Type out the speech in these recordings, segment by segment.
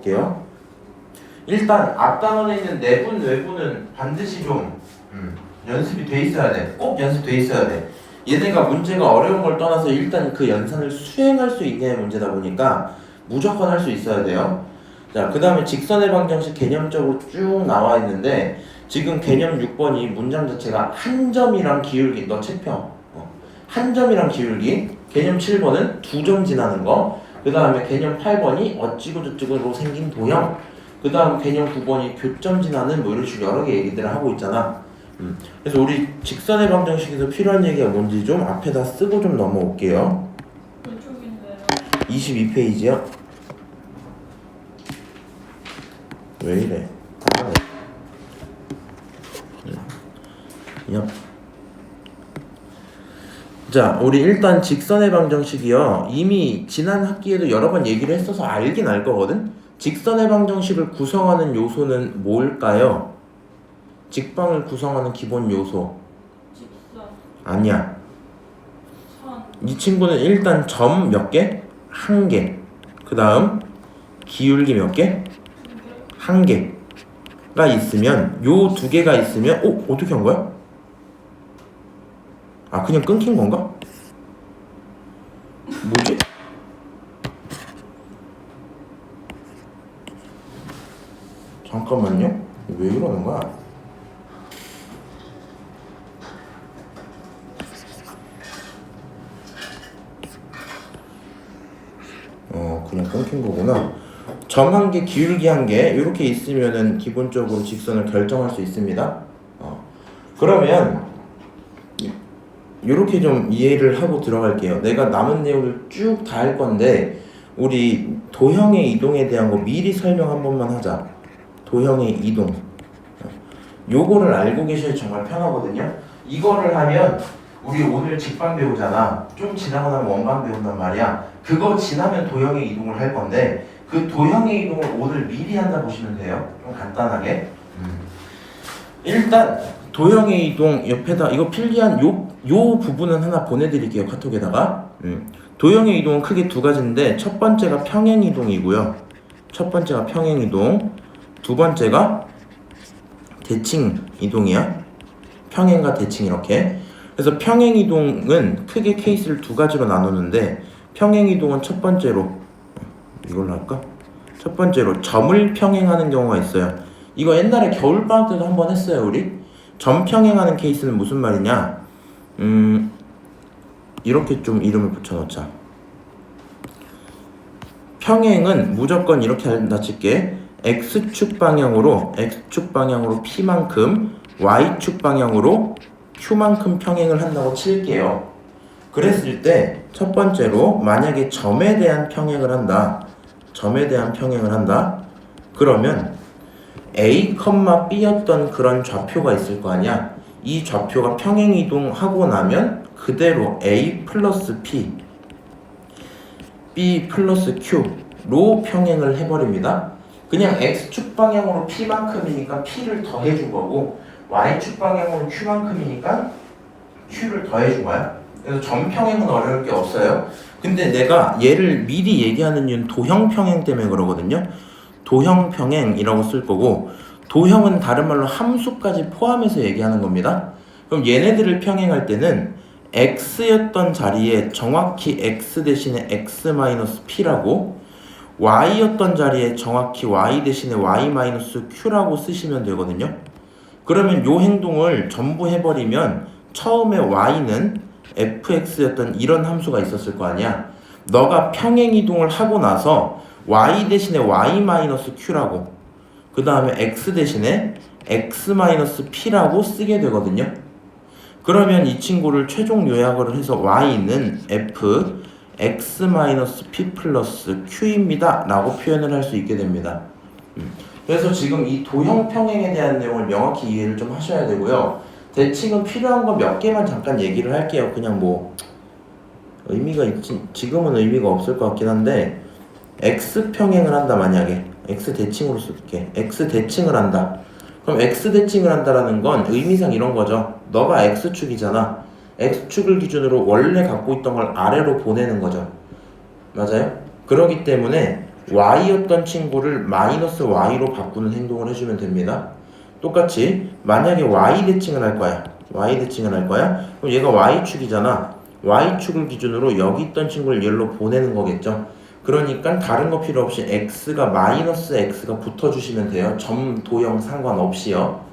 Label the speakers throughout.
Speaker 1: 볼게요. 일단 앞단원에 있는 내분, 외분은 반드시 좀 연습이 돼 있어야 돼. 꼭 연습돼 있어야 돼. 얘네가 문제가 어려운 걸 떠나서 일단 그 연산을 수행할 수 있냐의 문제다 보니까 무조건 할 수 있어야 돼요. 자, 그 다음에 직선의 방정식 개념적으로 쭉 나와 있는데 지금 개념 6번이 문장 자체가 한 점이랑 기울기, 너 책평 한 점이랑 기울기. 개념 7번은 두 점 지나는 거. 그 다음에 개념 8번이 어찌고 저찌고로 생긴 도형. 그 다음 개념 9번이 교점 지나는 뭐 이런 식으로 여러 개 얘기들을 하고 있잖아. 그래서 우리 직선의 방정식에서 필요한 얘기가 뭔지 좀 앞에다 쓰고 좀 넘어올게요.
Speaker 2: 그쪽인데요.
Speaker 1: 22페이지요. 왜 이래? 야. 자, 우리 일단 직선의 방정식이요. 이미 지난 학기에도 여러 번 얘기를 했어서 알긴 알 거거든. 직선의 방정식을 구성하는 요소는 뭘까요? 직방을 구성하는 기본 요소.
Speaker 2: 직선,
Speaker 1: 아니야.
Speaker 2: 선,
Speaker 1: 이 친구는 일단 점 몇 개? 한 개. 그 다음 기울기 몇 개?
Speaker 2: 두 개,
Speaker 1: 한 개가 있으면 요 두 개가 있으면 어떻게 한 거야? 아, 그냥 끊긴 건가? 뭐지? 잠깐만요. 왜 이러는 거야? 그냥 끊긴 거구나. 점 한 개, 기울기 한 개 이렇게 있으면은 기본적으로 직선을 결정할 수 있습니다. 그러면 이렇게 좀 이해를 하고 들어갈게요. 내가 남은 내용을 쭉 다 할 건데 우리 도형의 이동에 대한 거 미리 설명 한 번만 하자. 도형의 이동. 요거를 알고 계셔야 정말 편하거든요. 이거를 하면 우리 오늘 직방 배우잖아. 좀 지나고 나면 원방 배운단 말이야. 그거 지나면 도형의 이동을 할 건데 그 도형의 이동을 오늘 미리 한다 보시면 돼요. 좀 간단하게. 일단 도형의 이동 옆에다 이거 필기한 요 부분은 하나 보내드릴게요. 카톡에다가. 도형의 이동은 크게 두 가지인데 첫 번째가 평행 이동이고요. 첫 번째가 평행 이동. 두 번째가 대칭 이동이야. 평행과 대칭 이렇게. 그래서 평행 이동은 크게 케이스를 두 가지로 나누는데 평행 이동은 첫 번째로 이걸로 할까? 첫 번째로 점을 평행하는 경우가 있어요. 이거 옛날에 겨울방학 때도 한번 했어요, 우리. 점 평행하는 케이스는 무슨 말이냐? 이렇게 좀 이름을 붙여놓자. 평행은 무조건 이렇게 한다 칠게. X축 방향으로 P만큼 Y축 방향으로 Q만큼 평행을 한다고 칠게요. 그랬을 때 첫 번째로 만약에 점에 대한 평행을 한다. 그러면 A, B였던 그런 좌표가 있을 거 아니야. 이 좌표가 평행 이동하고 나면 그대로 A 플러스 P, B 플러스 Q로 평행을 해버립니다. 그냥 X축 방향으로 P만큼이니까 P를 더해준 거고 Y축 방향으로 Q만큼이니까 Q를 더해준 거야. 그래서 점평행은 어려울 게 없어요. 근데 내가 얘를 미리 얘기하는 이유는 도형평행 때문에 그러거든요. 도형평행이라고 쓸 거고 도형은 다른 말로 함수까지 포함해서 얘기하는 겁니다. 그럼 얘네들을 평행할 때는 X였던 자리에 정확히 X 대신에 X-P라고 Y였던 자리에 정확히 Y 대신에 Y-Q라고 쓰시면 되거든요. 그러면 요 행동을 전부 해버리면 처음에 Y는 fx였던 이런 함수가 있었을 거 아니야. 너가 평행이동을 하고 나서 Y 대신에 Y-Q라고 그 다음에 X 대신에 X-P라고 쓰게 되거든요. 그러면 이 친구를 최종 요약을 해서 Y는 f X-P 플러스 Q입니다 라고 표현을 할 수 있게 됩니다. 그래서 지금 이 도형 평행에 대한 내용을 명확히 이해를 좀 하셔야 되고요. 대칭은 필요한 거 몇 개만 잠깐 얘기를 할게요. 그냥 뭐 의미가 있지 지금은 의미가 없을 것 같긴 한데 X 평행을 한다. 만약에 X 대칭으로 쓸게. X 대칭을 한다. 그럼 X 대칭을 한다라는 건 의미상 이런 거죠. 너가 X축이잖아. X축을 기준으로 원래 갖고 있던 걸 아래로 보내는 거죠. 맞아요? 그렇기 때문에 y였던 친구를 마이너스 y로 바꾸는 행동을 해주면 됩니다. 똑같이 만약에 y 대칭을 할 거야. y 대칭을 할 거야. 그럼 얘가 y축이잖아. y축을 기준으로 여기 있던 친구를 얘로 보내는 거겠죠. 그러니까 다른 거 필요 없이 x가 마이너스 x가 붙어주시면 돼요. 점 도형 상관없이요.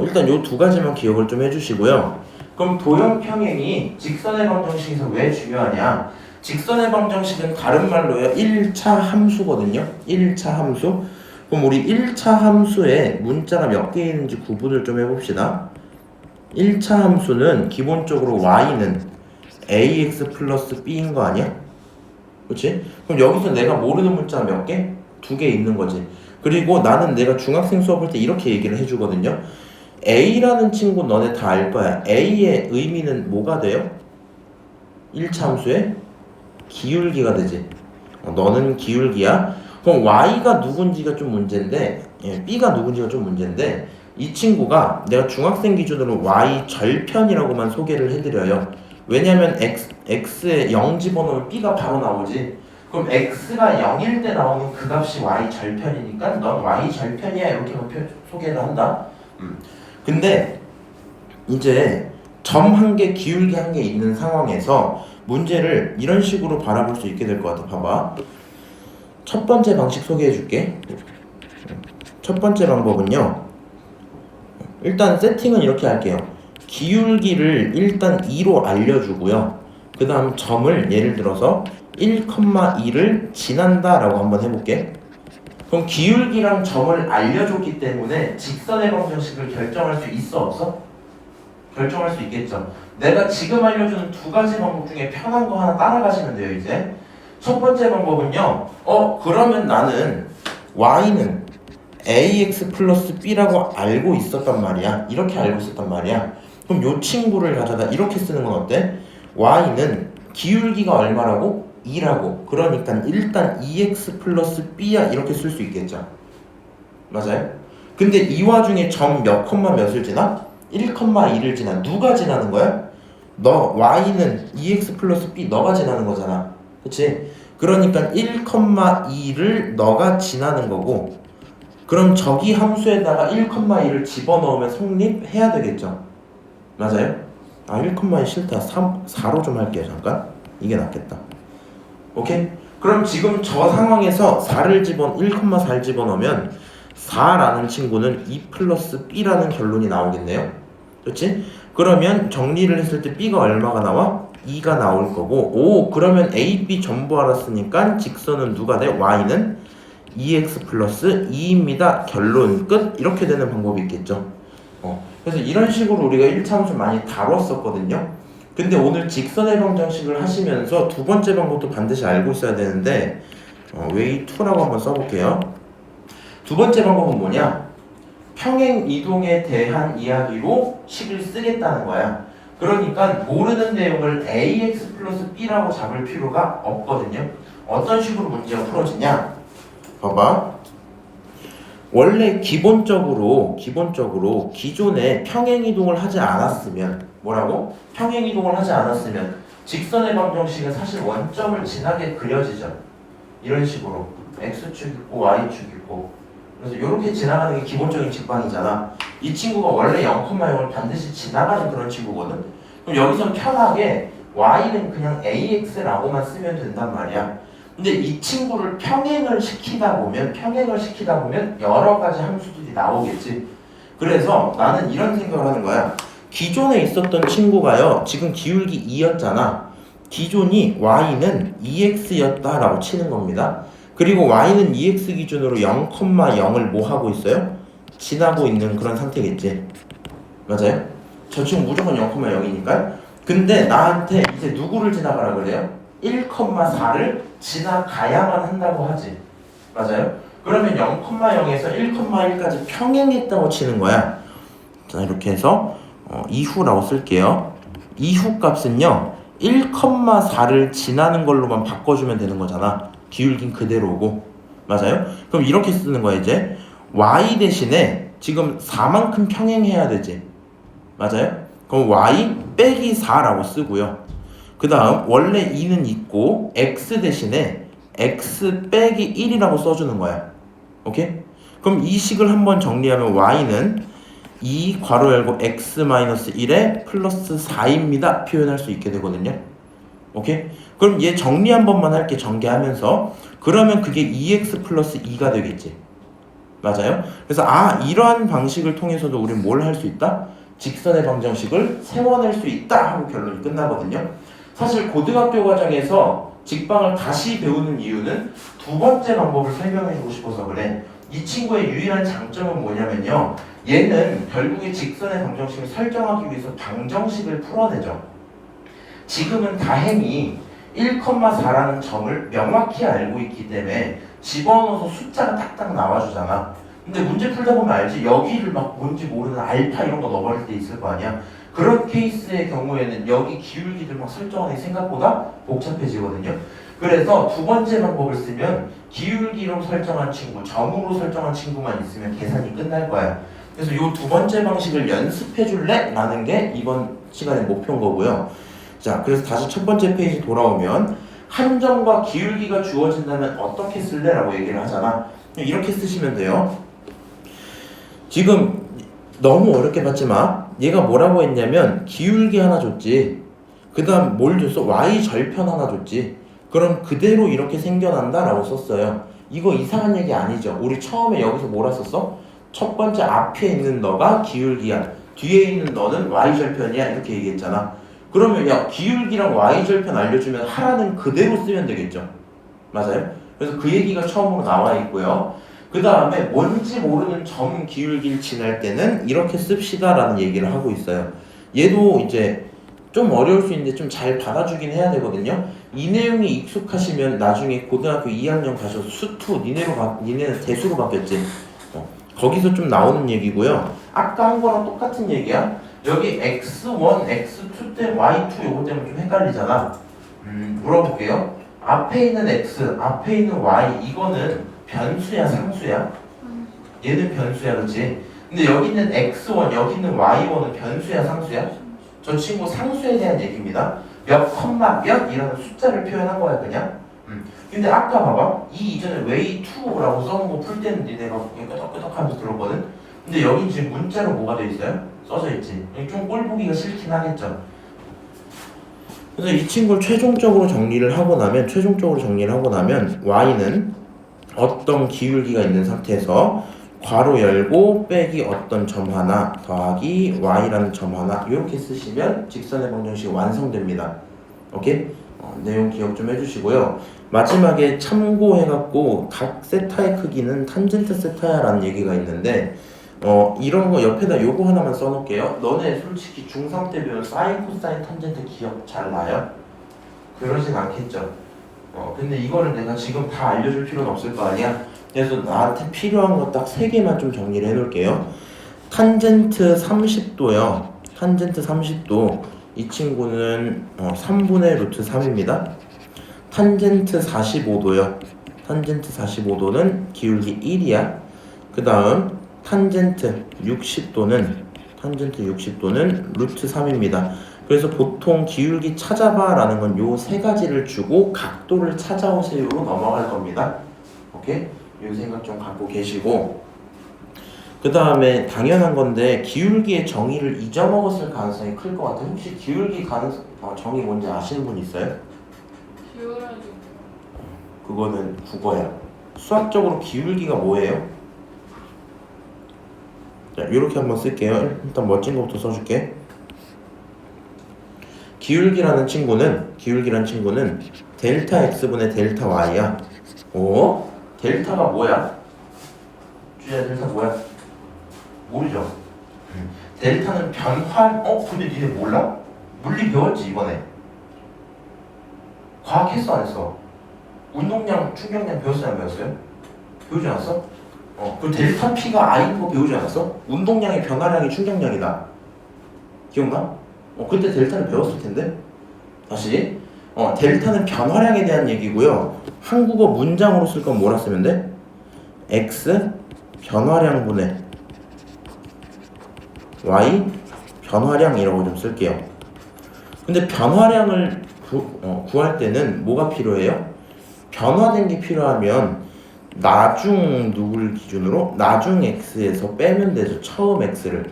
Speaker 1: 일단 요 두 가지만 기억을 좀 해주시고요. 그럼 도형 평행이 직선의 방정식에서 왜 중요하냐? 직선의 방정식은 다른 말로요 1차 함수거든요. 1차 함수. 그럼 우리 1차 함수에 문자가 몇 개 있는지 구분을 좀 해봅시다. 1차 함수는 기본적으로 y는 ax 플러스 b인 거 아니야? 그렇지? 그럼 여기서 내가 모르는 문자가 몇 개? 2개 있는 거지. 그리고 나는 내가 중학생 수업할 때 이렇게 얘기를 해주거든요. a라는 친구 너네 다 알 거야. a의 의미는 뭐가 돼요? 1차 함수의 기울기가 되지. 너는 기울기야. 그럼 y가 누군지가 좀 문제인데, b가 누군지가 좀 문제인데, 이 친구가 내가 중학생 기준으로 y 절편이라고만 소개를 해드려요. 왜냐면 x에 0 집어넣으면 b가 바로 나오지. 그럼 x가 0일 때 나오는 그 값이 y 절편이니까 넌 y 절편이야 이렇게만 소개를 한다. 근데 이제 점 한 개, 기울기 한 개 있는 상황에서 문제를 이런 식으로 바라볼 수 있게 될 것 같아. 봐봐. 첫 번째 방식 소개해 줄게. 첫 번째 방법은요. 일단 세팅은 이렇게 할게요. 기울기를 일단 2로 알려주고요. 그 다음 점을 예를 들어서 1,2를 지난다 라고 한번 해볼게. 그럼 기울기랑 점을 알려줬기 때문에 직선의 방정식을 결정할 수 있어 없어? 결정할 수 있겠죠. 내가 지금 알려주는 두 가지 방법 중에 편한 거 하나 따라가시면 돼요. 이제 첫 번째 방법은요. 그러면 나는 y는 ax 플러스 b라고 알고 있었단 말이야. 이렇게 알고 있었단 말이야. 그럼 요 친구를 가져다 이렇게 쓰는 건 어때? y는 기울기가 얼마라고? 2라고. 그러니까 일단 2x 플러스 b야 이렇게 쓸 수 있겠죠. 맞아요? 근데 이 와중에 점 몇 콤마 몇을 지나? 1,2를 지나. 누가 지나는 거야? 너 y는 2x 플러스 b 너가 지나는 거잖아. 그치? 그러니까 1,2를 너가 지나는 거고, 그럼 저기 함수에다가 1,2를 집어넣으면 성립해야 되겠죠. 맞아요? 1,2 싫다. 4로 좀 할게요. 잠깐. 이게 낫겠다. 오케이? 그럼 지금 저 상황에서 1,4를 집어넣으면 4라는 친구는 2 플러스 b라는 결론이 나오겠네요. 그렇지? 그러면 정리를 했을 때 b가 얼마가 나와? 2가 나올 거고, 그러면 a, b 전부 알았으니까 직선은 누가 돼? y는 2x 플러스 2입니다. 결론 끝. 이렇게 되는 방법이 있겠죠. 그래서 이런 식으로 우리가 1차 함수 많이 다뤘었거든요. 근데 오늘 직선의 방정식을 하시면서 두 번째 방법도 반드시 알고 있어야 되는데, 웨이 2라고 한번 써볼게요. 두 번째 방법은 뭐냐? 평행 이동에 대한 이야기로 식을 쓰겠다는 거야. 그러니까 모르는 내용을 ax 플러스 b라고 잡을 필요가 없거든요. 어떤 식으로 문제가 풀어지냐? 봐봐. 원래 기본적으로 기존에 평행 이동을 하지 않았으면 뭐라고? 평행 이동을 하지 않았으면 직선의 방정식은 사실 원점을 지나게 그려지죠. 이런 식으로 x축 있고 y축 있고, 그래서 이렇게 지나가는 게 기본적인 직방이잖아. 이 친구가 원래 0,0을 반드시 지나가는 그런 친구거든. 그럼 여기서 편하게 y는 그냥 ax라고만 쓰면 된단 말이야. 근데 이 친구를 평행을 시키다 보면 여러 가지 함수들이 나오겠지. 그래서 나는 이런 생각을 하는 거야. 기존에 있었던 친구가요, 지금 기울기 2였잖아. 기존이 y는 2x였다라고 치는 겁니다. 그리고 y는 2x 기준으로 0,0을 뭐 하고 있어요? 지나고 있는 그런 상태겠지. 맞아요? 저 친구 무조건 0,0이니까. 근데 나한테 이제 누구를 지나가라 그래요? 1,4를 지나가야만 한다고 하지. 맞아요? 그러면 0,0에서 1,1까지 평행했다고 치는 거야. 자, 이렇게 해서 이후라고 쓸게요. 이후 값은요 1,4를 지나는 걸로만 바꿔주면 되는 거잖아. 기울긴 그대로고. 맞아요? 그럼 이렇게 쓰는 거야. 이제 y 대신에 지금 4만큼 평행해야 되지. 맞아요? 그럼 y 빼기 4라고 쓰고요. 그 다음 원래 2는 있고 x 대신에 x 빼기 1이라고 써주는 거야. 오케이? 그럼 이 식을 한번 정리하면 y는 2 괄호 열고 x-1에 플러스 4입니다 표현할 수 있게 되거든요. 오케이? 그럼 얘 정리 한 번만 할게. 전개하면서. 그러면 그게 2x 플러스 2가 되겠지. 맞아요? 그래서 이러한 방식을 통해서도 우리는 뭘 할 수 있다? 직선의 방정식을 세워낼 수 있다 하고 결론이 끝나거든요. 사실 고등학교 과정에서 직방을 다시 배우는 이유는 두 번째 방법을 설명해주고 싶어서 그래. 이 친구의 유일한 장점은 뭐냐면요, 얘는 결국에 직선의 방정식을 설정하기 위해서 방정식을 풀어내죠. 지금은 다행히 1,4라는 점을 명확히 알고 있기 때문에 집어넣어서 숫자가 딱딱 나와주잖아. 근데 문제 풀다 보면 알지? 여기를 막 뭔지 모르는 알파 이런 거 넣어버릴 때 있을 거 아니야? 그런 케이스의 경우에는 여기 기울기들 막 설정하는 게 생각보다 복잡해지거든요. 그래서 두 번째 방법을 쓰면 기울기로 설정한 친구, 점으로 설정한 친구만 있으면 계산이 끝날 거야. 그래서 이 두 번째 방식을 연습해 줄래? 라는 게 이번 시간의 목표인 거고요. 자, 그래서 다시 첫 번째 페이지 돌아오면 한 점과 기울기가 주어진다면 어떻게 쓸래? 라고 얘기를 하잖아. 이렇게 쓰시면 돼요. 지금 너무 어렵게 받지 마. 얘가 뭐라고 했냐면 기울기 하나 줬지. 그 다음 뭘 줬어? y 절편 하나 줬지. 그럼 그대로 이렇게 생겨난다 라고 썼어요. 이거 이상한 얘기 아니죠. 우리 처음에 여기서 뭐라 썼어? 첫 번째 앞에 있는 너가 기울기야, 뒤에 있는 너는 y절편이야, 이렇게 얘기했잖아. 그러면 야, 기울기랑 y절편 알려주면 하라는 그대로 쓰면 되겠죠. 맞아요? 그래서 그 얘기가 처음으로 나와 있고요. 그 다음에 뭔지 모르는 점 기울기를 지날 때는 이렇게 씁시다 라는 얘기를 하고 있어요. 얘도 이제 좀 어려울 수 있는데 좀 잘 받아주긴 해야 되거든요. 이 내용이 익숙하시면 나중에 고등학교 2학년 가셔서 수투 니네는 대수로 바뀌었지. 거기서 좀 나오는 얘기고요. 아까 한 거랑 똑같은 얘기야. 여기 x1, x2 때 y2 요거 때문에 좀 헷갈리잖아. 물어볼게요. 앞에 있는 x, 앞에 있는 y, 이거는 변수야, 상수야? 얘는 변수야, 그렇지? 근데 여기 있는 x1, 여기 있는 y1은 변수야, 상수야? 저 친구 상수에 대한 얘기입니다. 몇 컴마 몇이라는 숫자를 표현한 거야, 그냥. 근데 아까 봐봐. 이 이전에 way2라고 써놓은 거 풀 때는 니네가 끄덕끄덕 하면서 들었거든? 근데 여기 지금 문자로 뭐가 돼 있어요? 써져 있지. 좀 꼴 보기가 싫긴 하겠죠. 그래서 이 친구를 최종적으로 정리를 하고 나면 y는 어떤 기울기가 있는 상태에서 괄호 열고 빼기 어떤 점 하나 더하기 y라는 점 하나, 이렇게 쓰시면 직선의 방정식이 완성됩니다. 오케이? 내용 기억 좀 해주시고요. 마지막에 참고해갖고 각 세타의 크기는 탄젠트 세타야 라는 얘기가 있는데 이런 거 옆에다 요거 하나만 써놓을게요. 너네 솔직히 중3 때 배운 사인, 코사인, 탄젠트 기억 잘 나요? 그러진 않겠죠. 근데 이거를 내가 지금 다 알려줄 필요는 없을 거 아니야? 그래서 나한테 필요한 거 딱 3개만 좀 정리를 해놓을게요. 탄젠트 30도요. 탄젠트 30도. 이 친구는 3분의 루트 3입니다. 탄젠트 45도요. 탄젠트 45도는 기울기 1이야. 그 다음 탄젠트 60도는 루트 3입니다. 그래서 보통 기울기 찾아봐 라는 건 요 세 가지를 주고 각도를 찾아오세요로 넘어갈 겁니다. 오케이? 요 생각 좀 갖고 계시고, 그 다음에 당연한 건데 기울기의 정의를 잊어먹었을 가능성이 클 것 같아요. 혹시 기울기 정의 뭔지 아시는 분 있어요?
Speaker 2: 기울어지고.
Speaker 1: 그거는 국어야. 수학적으로 기울기가 뭐예요? 자, 이렇게 한번 쓸게요. 일단 멋진 것부터 써줄게. 기울기라는 친구는 델타 x분의 델타 y야. 오? 델타가 뭐야? 주야, 델타 뭐야? 모르죠? 델타는 변화. 근데 니네 몰라? 물리 배웠지 이번에? 과학 했어 안 했어? 운동량, 충격량 배웠어요 안 배웠어요? 배우지 않았어? 그 델타 P가 I인 거 배우지 않았어? 운동량의 변화량이 충격량이다. 기억나? 그때 델타를 배웠을 텐데. 다시 델타는 변화량에 대한 얘기고요. 한국어 문장으로 쓸 건 뭐라 쓰면 돼? x 변화량분의 y 변화량이라고 좀 쓸게요. 근데 변화량을 구할 때는 뭐가 필요해요? 변화된 게 필요하면 나중 누구를 기준으로? 나중 x에서 빼면 되죠. 처음 x를.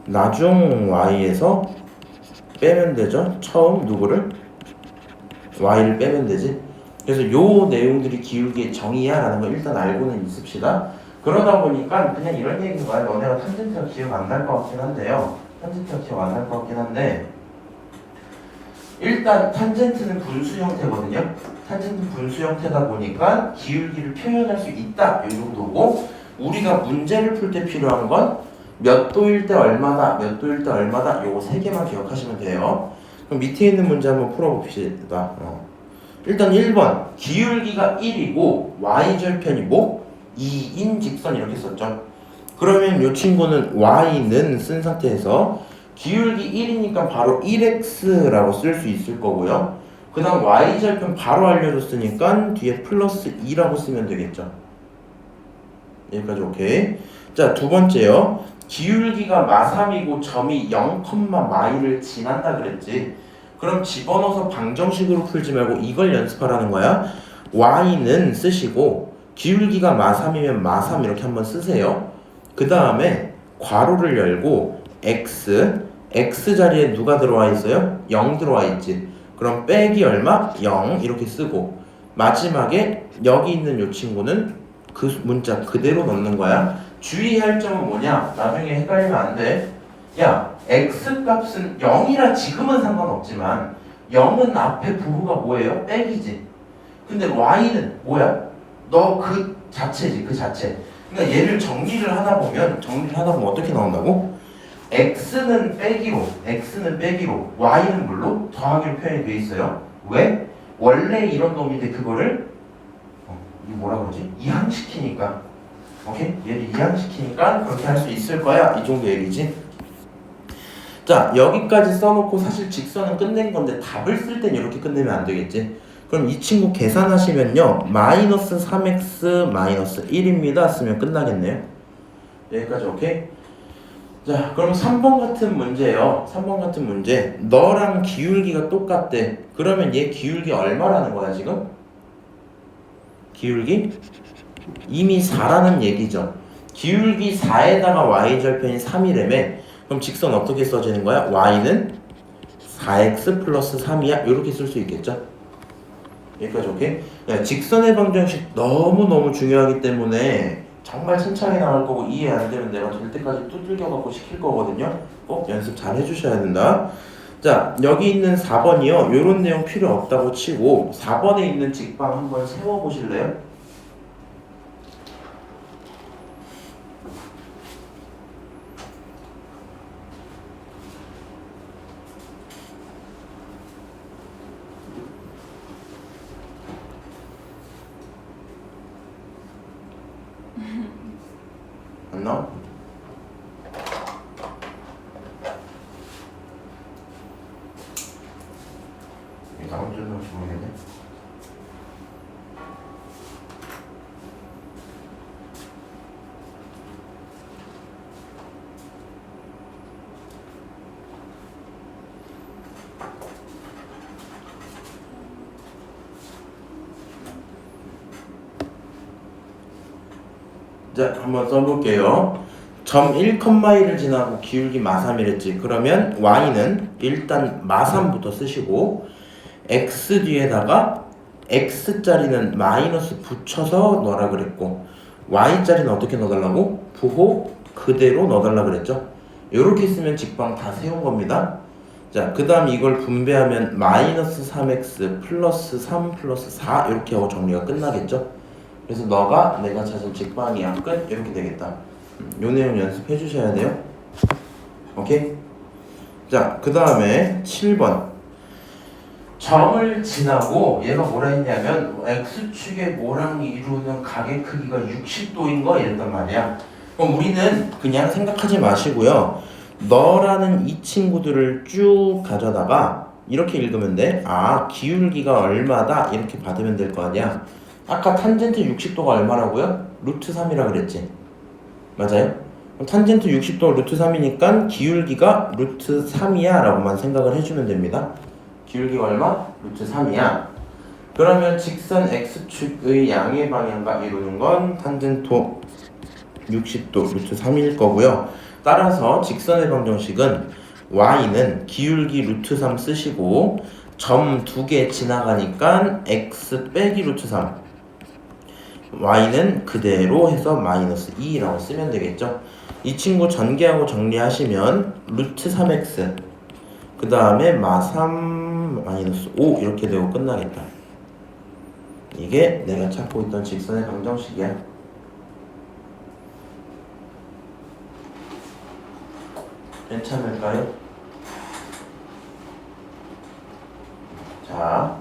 Speaker 1: 나중 y에서 빼면 되죠. 처음 누구를? y를 빼면 되지. 그래서 요 내용들이 기울기의 정의야 라는 걸 일단 알고는 있읍시다. 그러다 보니까 그냥 이런 얘기인 거야. 너네가 탄젠트가 기억 안 날 것 같긴 한데요. 탄젠트가 기억 안 날 것 같긴 한데 일단 탄젠트는 분수 형태거든요. 탄젠트 분수 형태다 보니까 기울기를 표현할 수 있다 이 정도고 우리가 문제를 풀 때 필요한 건 몇 도일 때 얼마다 몇 도일 때 얼마다 요거 세 개만 기억하시면 돼요. 그럼 밑에 있는 문제 한번 풀어봅시다. 일단 1번 기울기가 1이고 y절편이 뭐? 2인 직선 이렇게 썼죠. 그러면 이 친구는 y는 쓴 상태에서 기울기 1이니까 바로 1x라고 쓸 수 있을 거고요. 그 다음 y절편 바로 알려줬으니까 뒤에 플러스 2라고 쓰면 되겠죠. 여기까지 오케이. 자, 두 번째요. 기울기가 마3이고 점이 0,마이를 지난다 그랬지. 그럼 집어넣어서 방정식으로 풀지 말고 이걸 연습하라는 거야. y는 쓰시고 기울기가 마3이면 마3 이렇게 한번 쓰세요. 그 다음에 괄호를 열고 x 자리에 누가 들어와 있어요? 0 들어와 있지. 그럼 빼기 얼마? 0 이렇게 쓰고 마지막에 여기 있는 이 친구는 그 문자 그대로 넣는 거야. 주의할 점은 뭐냐? 나중에 헷갈리면 안 돼. 야, x 값은 0이라 지금은 상관없지만 0은 앞에 부호가 뭐예요? 빼기지. 근데 y는 뭐야? 너 그 자체지, 그 자체. 그러니까 얘를 정리를 하다 보면 어떻게 나온다고? x는 빼기로 y는 물로 더하기로 표현이 돼 있어요. 왜? 원래 이런 놈인데 그거를 이거 뭐라 그러지? 이항시키니까. 오케이? 얘를 이항시키니까 그렇게 할 수 있을 거야. 이 정도 얘기지. 자, 여기까지 써놓고 사실 직선은 끝낸 건데 답을 쓸 땐 이렇게 끝내면 안 되겠지. 그럼 이 친구 계산하시면요. 마이너스 3x 마이너스 1입니다. 쓰면 끝나겠네요. 여기까지 오케이? 자, 그럼 3번 같은 문제예요. 3번 같은 문제. 너랑 기울기가 똑같대. 그러면 얘 기울기 얼마라는 거야 지금? 기울기? 이미 4라는 얘기죠. 기울기 4에다가 y절편이 3이라며. 그럼 직선 어떻게 써지는 거야? y는 4x 플러스 3이야. 이렇게 쓸 수 있겠죠? 여기까지 오케이? 야, 직선의 방정식 너무너무 중요하기 때문에 정말 천천히 나갈 거고 이해 안 되면 내가 될 때까지 두들겨 갖고 시킬 거거든요. 꼭 연습 잘 해주셔야 된다. 자, 여기 있는 4번이요. 요런 내용 필요 없다고 치고 4번에 있는 직방 한번 세워보실래요? 안 나와? 이게 나온 줄 모르겠네. 자, 한번 써볼게요. 점 1,1을 지나고 기울기 마3이랬지. 그러면 y는 일단 마3부터 쓰시고 x 뒤에다가 x자리는 마이너스 붙여서 넣으라 그랬고 y자리는 어떻게 넣어달라고? 부호 그대로 넣어달라 그랬죠. 이렇게 쓰면 직방 다 세운 겁니다. 자, 그 다음 이걸 분배하면 마이너스 3x 플러스 3 플러스 4 이렇게 하고 정리가 끝나겠죠. 그래서 너가 내가 찾은 직방이야 끝 이렇게 되겠다. 요 내용 연습해 주셔야 돼요. 오케이? 자, 그 다음에 7번 점을 지나고 얘가 뭐라 했냐면 x축의 모랑 이루는 각의 크기가 60도인 거 이랬단 말이야. 그럼 우리는 그냥 생각하지 마시고요. 너라는 이 친구들을 쭉 가져다가 이렇게 읽으면 돼. 아, 기울기가 얼마다 이렇게 받으면 될 거 아니야. 아까 탄젠트 60도가 얼마라고요? 루트 3이라 그랬지. 맞아요? 그럼 탄젠트 60도 루트 3이니까 기울기가 루트 3이야 라고만 생각을 해주면 됩니다. 기울기가 얼마? 루트 3이야. 그러면 직선 x축의 양의 방향과 이루는 건 탄젠토 60도 루트 3일 거고요. 따라서 직선의 방정식은 y는 기울기 루트 3 쓰시고 점 2개 지나가니까 x 빼기 루트 3 y는 그대로 해서 마이너스 2라고 쓰면 되겠죠. 이 친구 전개하고 정리하시면 루트 3x 그 다음에 마 3 마이너스 5 이렇게 되고 끝나겠다. 이게 내가 찾고 있던 직선의 방정식이야. 괜찮을까요? 자,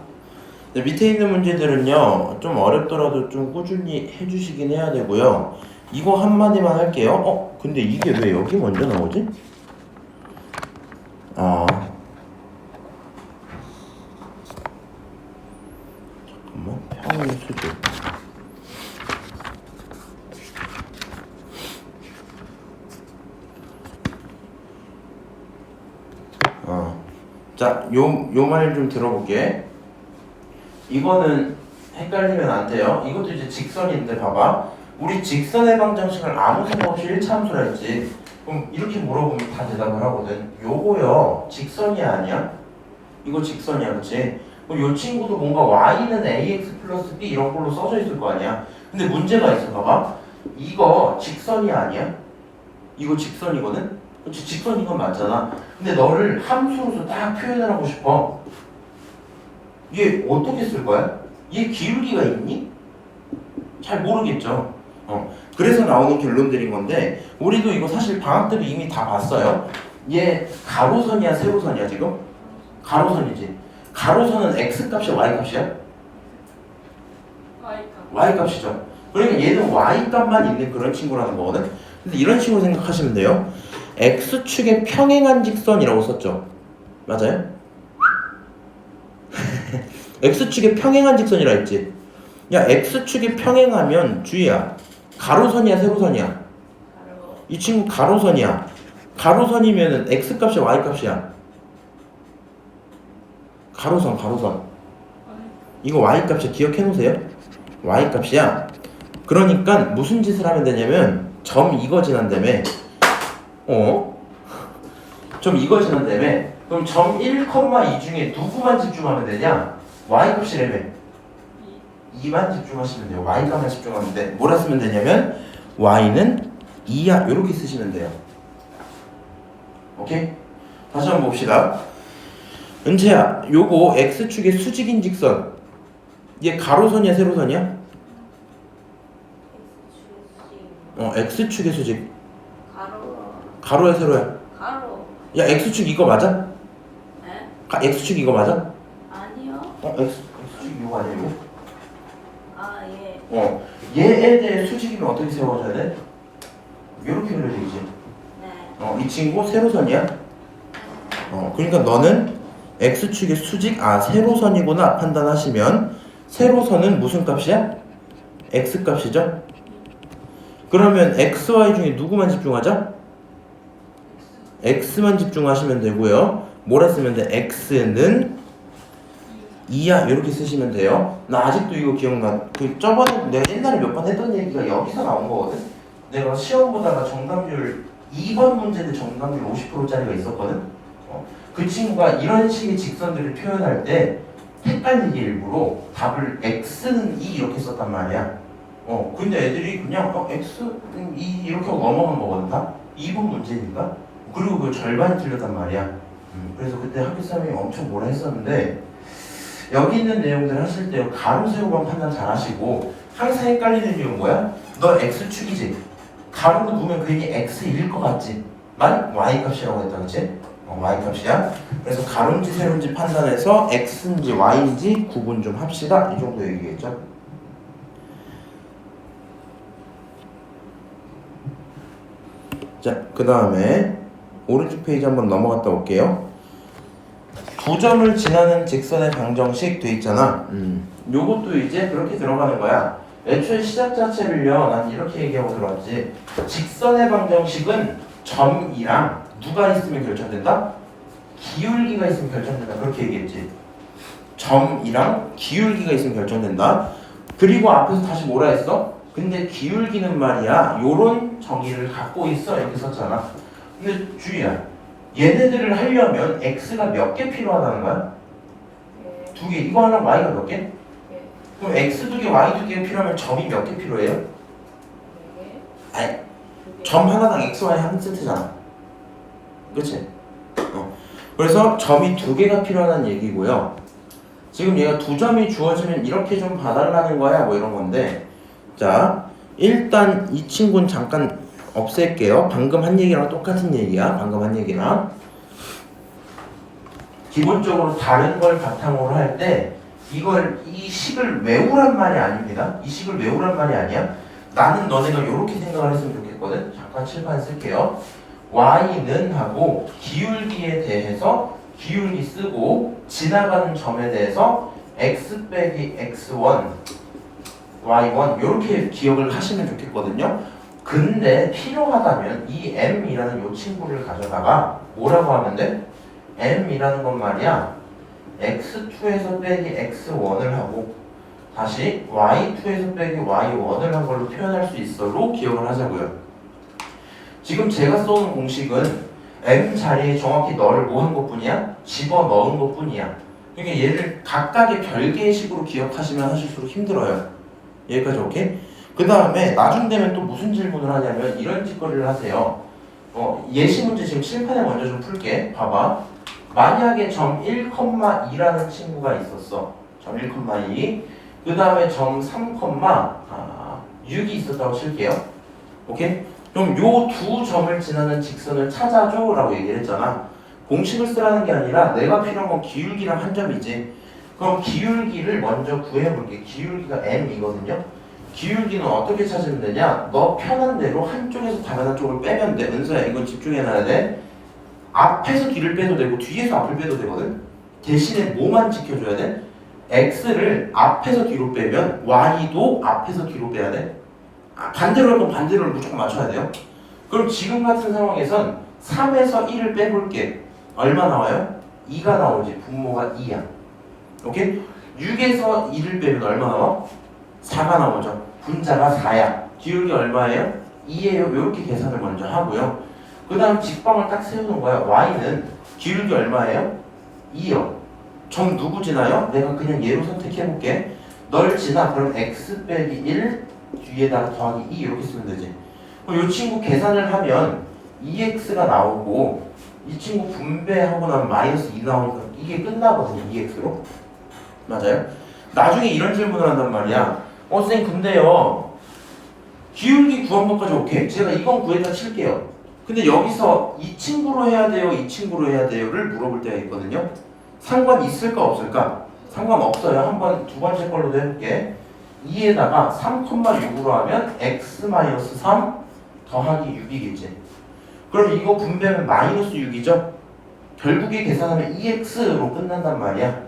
Speaker 1: 밑에 있는 문제들은요 좀 어렵더라도 좀 꾸준히 해주시긴 해야 되고요. 이거 한마디만 할게요. 근데 이게 왜 여기 먼저 나오지? 잠깐만, 평행 수직. 자, 요 말 좀 들어볼게. 이거는 헷갈리면 안 돼요. 이것도 이제 직선인데 봐봐. 우리 직선의 방정식을 아무 생각 없이 1차함수라 했지. 그럼 이렇게 물어보면 다 대답을 하거든. 요거요 직선이 아니야? 이거 직선이야, 그치? 그럼 요 친구도 뭔가 y는 ax 플러스 b 이런 걸로 써져 있을 거 아니야. 근데 문제가 있어. 봐봐. 이거 직선이 아니야? 이거 직선이거든? 그치? 직선인 건 맞잖아. 근데 너를 함수로서 딱 표현을 하고 싶어. 얘 어떻게 쓸 거야? 얘 기울기가 있니? 잘 모르겠죠. 그래서 나오는 결론들인 건데 우리도 이거 사실 방학 때도 이미 다 봤어요. 얘 가로선이야 세로선이야 지금? 가로선이지. 가로선은 x 값이야 y 값이야? y 값이죠. 그러니까 얘는 y 값만 있는 그런 친구라는 거거든. 근데 이런 식으로 생각하시면 돼요. x축의 평행한 직선이라고 썼죠. 맞아요? x축의 평행한 직선이라 했지. 야, x축이 평행하면 주희야 가로선이야 세로선이야? 이 친구 가로선이야. 가로선이면은 x값이야 y값이야? 가로선 이거 y값이야. 기억해 놓으세요. y값이야. 그러니까 무슨 짓을 하면 되냐면 점 이거 지난다며. 점 이거 지난다며. 그럼 점 1,2 중에 누구만 집중하면 되냐? y값이라며. 2만 집중하시면 돼요. y값만 집중하면 돼. 뭐라 쓰면 되냐면 y는 2야 이렇게 쓰시면 돼요. 오케이? 다시 한번 봅시다. 은채야, 요거 x축의 수직인 직선 얘 가로선이야 세로선이야? x축의 수직. 가로야 세로야?
Speaker 3: 가로.
Speaker 1: 야, x축 이거 맞아?
Speaker 3: 네?
Speaker 1: x축 이거 맞아?
Speaker 3: 아니요.
Speaker 1: x축 이거 아니야 이거?
Speaker 3: 아 예.
Speaker 1: 얘에 대해 수직이면 어떻게 세워져야 돼? 이렇게 그려져 있지.
Speaker 3: 네.
Speaker 1: 이 친구 세로선이야? 그러니까 너는 x축의 수직, 세로선이구나 판단하시면 세로선은 무슨 값이야? x 값이죠? 그러면 x, y 중에 누구만 집중하자? x만 집중하시면 되고요. 뭐라 쓰면 돼? x는 2야 이렇게 쓰시면 돼요. 나 아직도 이거 기억나. 저번에 내가 옛날에 몇 번 했던 얘기가 여기서 나온 거거든. 내가 시험 보다가 정답률 2번 문제인데 정답률 50%짜리가 있었거든. 그 친구가 이런 식의 직선들을 표현할 때 헷갈리게 일부러 답을 x는 2 이렇게 썼단 말이야. 근데 애들이 그냥 x는 2 이렇게 하고 넘어간 거거든 다. 2번 문제니까. 그리고 그 절반이 틀렸단 말이야. 그래서 그때 학교 쌤이 엄청 뭐라 했었는데 여기 있는 내용들 하실 때 가로 세로만 판단 잘 하시고 항상 헷갈리는 이유는 뭐야? 너 x축이지? 가로로 두면 괜히 x일 것 같지? 만 y값이라고 했다 그치? y값이야. 그래서 가로인지 세로인지 판단해서 x인지 y인지 구분 좀 합시다. 이 정도 얘기겠죠? 자, 그 다음에 오른쪽 페이지 한번 넘어갔다 올게요. 두 점을 지나는 직선의 방정식 돼 있잖아. 요것도 이제 그렇게 들어가는 거야. 애초에 시작 자체를요, 난 이렇게 얘기하고 들어왔지. 직선의 방정식은 점이랑 누가 있으면 결정된다? 기울기가 있으면 결정된다. 그렇게 얘기했지. 점이랑 기울기가 있으면 결정된다. 그리고 앞에서 다시 뭐라 했어? 근데 기울기는 말이야 요런 정의를 갖고 있어 이렇게 썼잖아. 근데 주의야, 얘네들을 하려면 x가 몇 개 필요하다는 거야?
Speaker 2: 네.
Speaker 1: 2개. 이거 하려면 y가 몇 개?
Speaker 2: 네.
Speaker 1: 그럼 x 2개, y 2개 필요하면 점이 몇 개 필요해요?
Speaker 2: 네.
Speaker 1: 아니,
Speaker 2: 두 개.
Speaker 1: 점 하나당 x, y 한 세트잖아. 그치? 그래서 점이 2개가 필요하다는 얘기고요. 지금 얘가 2점이 주어지면 이렇게 좀 봐달라는 거야 뭐 이런 건데, 자 일단 이 친구는 잠깐 없앨게요. 방금 한 얘기랑 똑같은 얘기야. 방금 한 얘기랑 기본적으로 다른 걸 바탕으로 할 때 이 식을 외우란 말이 아닙니다. 이 식을 외우란 말이 아니야. 나는 너네가 이렇게 생각을 했으면 좋겠거든. 잠깐 칠판 쓸게요. y는 하고 기울기에 대해서 기울기 쓰고 지나가는 점에 대해서 x 빼기 x1 y1 이렇게 기억을 하시면 좋겠거든요. 근데 필요하다면 이 m이라는 요 친구를 가져다가 뭐라고 하면 돼? m이라는 건 말이야 x2에서 빼기 x1을 하고 다시 y2에서 빼기 y1을 한 걸로 표현할 수 있어로 기억을 하자고요. 지금 제가 써놓은 공식은 m 자리에 정확히 너를 뭐 한 것뿐이야? 집어넣은 것뿐이야. 그러니까 얘를 각각의 별개의 식으로 기억하시면 하실수록 힘들어요. 여기까지 오케이? 그 다음에 나중 되면 또 무슨 질문을 하냐면 이런 짓거리를 하세요. 예시 문제 지금 칠판에 먼저 좀 풀게. 봐봐. 만약에 점 1,2라는 친구가 있었어. 점 1,2. 그 다음에 점 3,6이 있었다고 칠게요. 오케이? 그럼 요 두 점을 지나는 직선을 찾아줘 라고 얘기를 했잖아. 공식을 쓰라는 게 아니라 내가 필요한 건 기울기랑 한 점이지. 그럼 기울기를 먼저 구해볼게. 기울기가 m이거든요. 기울기는 어떻게 찾으면 되냐? 너 편한 대로 한쪽에서 다른 한쪽을 빼면 돼. 은서야 이건 집중해놔야 돼. 앞에서 뒤를 빼도 되고 뒤에서 앞을 빼도 되거든. 대신에 뭐만 지켜줘야 돼? x를 앞에서 뒤로 빼면 y도 앞에서 뒤로 빼야 돼. 반대로 하면 반대로를 무조건 맞춰야 돼요. 그럼 지금 같은 상황에선 3에서 1을 빼볼게. 얼마 나와요? 2가 나오지. 분모가 2야. 오케이? 6에서 2를 빼면 얼마 나와? 4가 나오죠. 분자가 4야. 기울기 얼마예요? 2예요. 이렇게 계산을 먼저 하고요. 그 다음 직방을 딱 세우는 거야. y는 기울기 얼마예요? 2요. 점 누구 지나요? 내가 그냥 얘로 선택해볼게. 널 지나. 그럼 x 빼기 1 뒤에다가 더하기 2 이렇게 쓰면 되지. 그럼 이 친구 계산을 하면 2x가 나오고 이 친구 분배하고 나면 마이너스 2 나오니까 이게 끝나거든요. 2x로. 맞아요? 나중에 이런 질문을 한단 말이야. 선생님 근데요 기울기 구한 것까지 오케이. 제가 이건 구했다 칠게요. 근데 여기서 이 친구로 해야 돼요? 이 친구로 해야 돼요?를 물어볼 때가 있거든요. 상관 있을까 없을까? 상관없어요. 한번 두 번째 걸로도 해볼게. 2에다가 3,6으로 하면 x-3 더하기 6이겠지. 그럼 이거 분배하면 마이너스 6이죠? 결국에 계산하면 2x로 끝난단 말이야.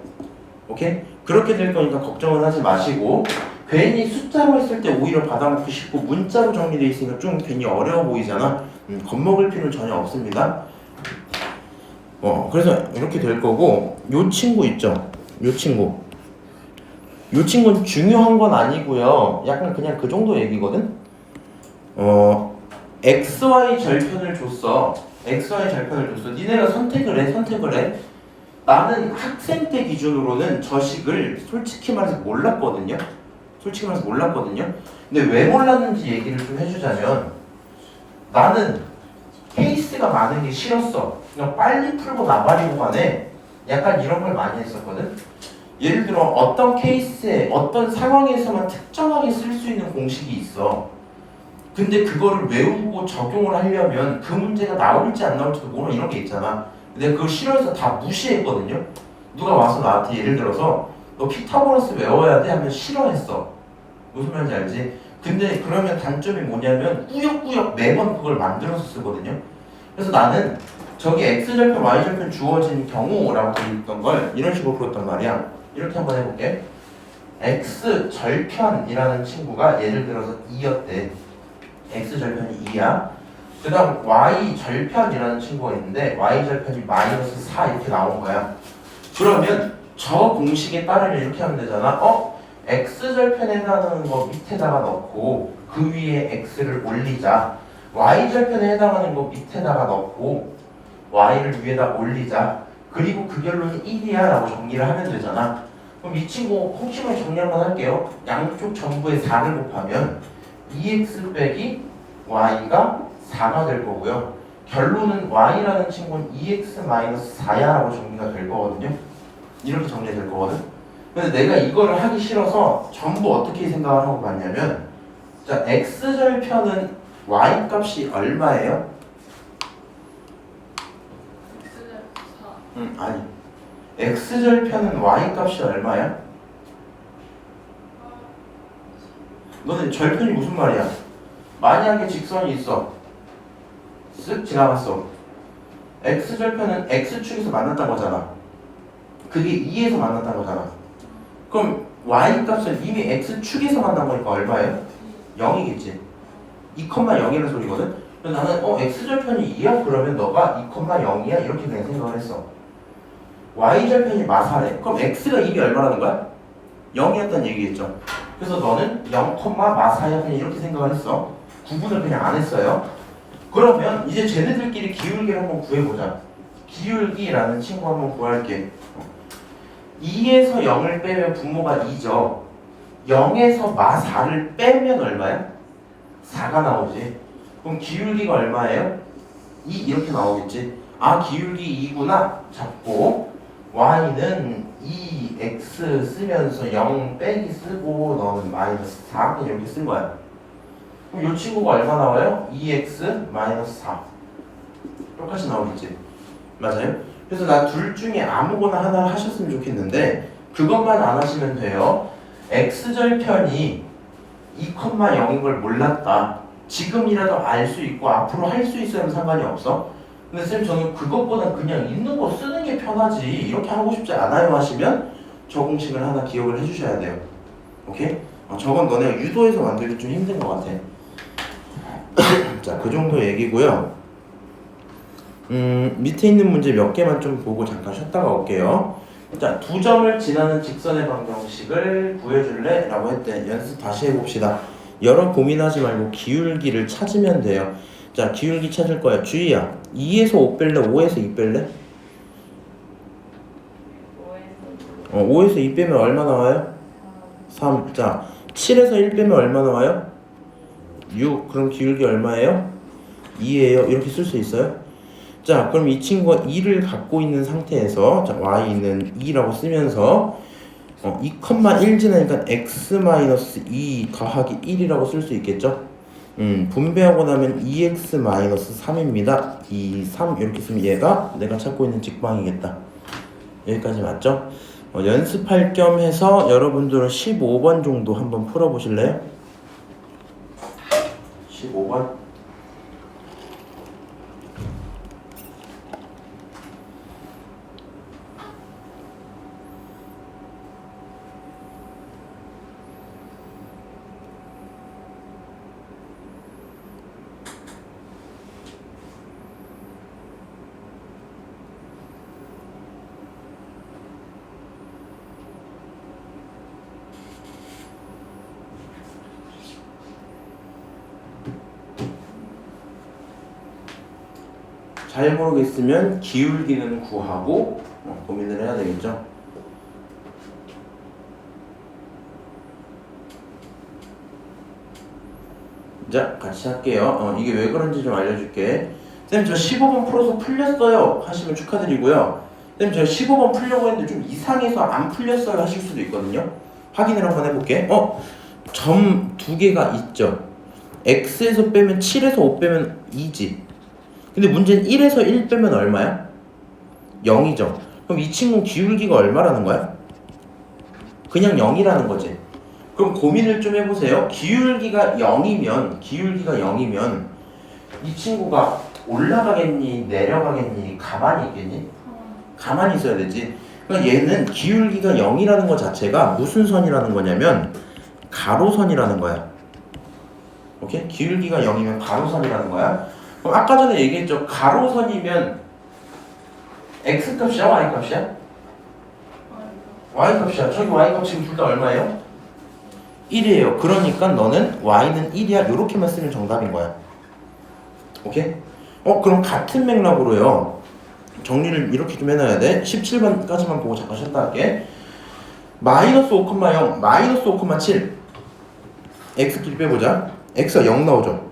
Speaker 1: 오케이? 그렇게 될 거니까 걱정은 하지 마시고 괜히 숫자로 했을 때 오히려 받아먹기 쉽고 문자로 정리되어 있으니까 좀 괜히 어려워 보이잖아. 겁먹을 필요는 전혀 없습니다. 그래서 이렇게 될 거고 요 친구 있죠? 요 친구는 중요한 건 아니고요. 약간 그냥 그 정도 얘기거든? XY 절편을 줬어. XY 절편을 줬어. 니네가 선택을 해. 나는 학생 때 기준으로는 저 식을 솔직히 말해서 몰랐거든요. 근데 왜 몰랐는지 얘기를 좀 해주자면 나는 케이스가 많은 게 싫었어. 그냥 빨리 풀고 나발이고 간에 약간 이런 걸 많이 했었거든. 예를 들어 어떤 케이스에 어떤 상황에서만 특정하게 쓸 수 있는 공식이 있어. 근데 그거를 외우고 적용을 하려면 그 문제가 나올지 안 나올지도 모르는 이런 게 있잖아. 근데 그걸 싫어해서 다 무시했거든요. 누가 와서 나한테 예를 들어서 너 피타고라스 외워야 돼 하면 싫어했어. 무슨 말인지 알지? 근데 그러면 단점이 뭐냐면 꾸역꾸역 매번 그걸 만들어서 쓰거든요. 그래서 나는 저기 x절편 y절편 주어진 경우라고 돼 있던 걸 이런 식으로 풀었단 말이야. 이렇게 한번 해볼게. x절편이라는 친구가 예를 들어서 2였대. x절편이 2야. 그 다음 y절편이라는 친구가 있는데 y절편이 마이너스 4 이렇게 나온 거야. 그러면 저 공식에 따르면 이렇게 하면 되잖아. x절편에 해당하는 거 밑에다가 넣고 그 위에 x를 올리자. y절편에 해당하는 거 밑에다가 넣고 y를 위에다 올리자. 그리고 그 결론이 1이야 라고 정리를 하면 되잖아. 그럼 이 친구 혹시나 정리 한번 할게요. 양쪽 전부에 4를 곱하면 2x 빼기 y가 4가 될 거고요. 결론은 y라는 친구는 2x-4야 라고 정리가 될 거거든요. 이렇게 정리될 거거든. 근데 내가 이거를 하기 싫어서 전부 어떻게 생각을 하고 봤냐면, 자, x절편은 y 값이 얼마예요?
Speaker 2: X는 4.
Speaker 1: 아니, x절편은 y 값이 얼마야? 너네 절편이 무슨 말이야? 만약에 직선이 있어, 쓱 지나갔어. x절편은 x축에서 만났다는 거잖아. 그게 2에서 만났다는 거잖아. 그럼 y 값은 이미 x축에서 만난 거니까 얼마예요? 0이겠지. 2,0이라는 소리거든. 그래서 나는 x절편이 2야? 그러면 너가 2,0이야? 이렇게 그냥 생각을 했어. y절편이 마사래. 그럼 x가 이미 얼마라는 거야? 0이었다는 얘기겠죠. 그래서 너는 0, 마사야 그냥 이렇게 생각을 했어. 구분을 그냥 안 했어요. 그러면 이제 쟤네들끼리 기울기를 한번 구해보자. 기울기라는 친구 한번 구할게. 2에서 0을 빼면 분모가 2죠. 0에서 마4를 빼면 얼마야? 4가 나오지. 그럼 기울기가 얼마예요? 2 이렇게 나오겠지. 아, 기울기 2구나 잡고 y는 2x 쓰면서 0 빼기 쓰고 너는 마이너스 4 그냥 이렇게 쓴 거야. 그럼 이 친구가 얼마 나와요? 2x 마이너스 4 똑같이 나오겠지. 맞아요? 그래서 나 둘 중에 아무거나 하나를 하셨으면 좋겠는데 그것만 안 하시면 돼요. x절편이 2,0인 걸 몰랐다. 지금이라도 알 수 있고 앞으로 할 수 있으면 상관이 없어. 근데 쌤 저는 그것보다 그냥 있는 거 쓰는 게 편하지 이렇게 하고 싶지 않아요 하시면 저 공식을 하나 기억을 해주셔야 돼요. 오케이? 저건 너네가 유도해서 만들기 좀 힘든 것 같아. 자, 그 정도 얘기고요. 밑에 있는 문제 몇 개만 좀 보고 잠깐 쉬었다가 올게요. 자, 2점을 지나는 직선의 방정식을 구해줄래? 라고 했대. 연습 다시 해봅시다. 여러 고민하지 말고 기울기를 찾으면 돼요. 자, 기울기 찾을 거야. 주희야, 2에서 5 뺄래? 5에서 2 뺄래? 5에서 2 빼면 얼마 나와요? 3. 자, 7에서 1 빼면 얼마 나와요? 6. 그럼 기울기 얼마예요? 2예요. 이렇게 쓸 수 있어요? 자, 그럼 이 친구가 2를 갖고 있는 상태에서 자, y는 2라고 쓰면서 2,1 지나니까 x-2 더하기 1이라고 쓸 수 있겠죠? 분배하고 나면 2x-3입니다. 2, 3 이렇게 쓰면 얘가 내가 찾고 있는 직방이겠다. 여기까지 맞죠? 연습할 겸 해서 여러분들은 15번 정도 한번 풀어보실래요? 15번. 잘 모르겠으면 기울기는 구하고 고민을 해야 되겠죠. 자, 같이 할게요. 이게 왜 그런지 좀 알려줄게. 쌤, 저 15번 풀어서 풀렸어요 하시면 축하드리고요. 쌤, 저 15번 풀려고 했는데 좀 이상해서 안 풀렸어요 하실 수도 있거든요. 확인을 한번 해볼게. 점 두 개가 있죠. x에서 빼면 7에서 5 빼면 2지. 근데 문제는 1에서 1 빼면 얼마야? 0이죠. 그럼 이 친구 기울기가 얼마라는 거야? 그냥 0이라는 거지. 그럼 고민을 좀 해보세요. 기울기가 0이면 이 친구가 올라가겠니? 내려가겠니? 가만히 있겠니? 가만히 있어야 되지. 그러니까 얘는 기울기가 0이라는 것 자체가 무슨 선이라는 거냐면 가로선이라는 거야. 오케이? 기울기가 0이면 가로선이라는 거야. 그럼 아까 전에 얘기했죠. 가로선이면 x값이야? y값이야? y값이야. 저기 y값 지금 둘 다 얼마예요? 1이에요. 그러니까 너는 y는 1이야. 요렇게만 쓰면 정답인 거야. 오케이? 그럼 같은 맥락으로요. 정리를 이렇게 좀 해놔야 돼. 17번까지만 보고 잠깐 쉬었다 할게. 마이너스 5,0, 마이너스 5,7 x끼리 빼보자. x가 0 나오죠.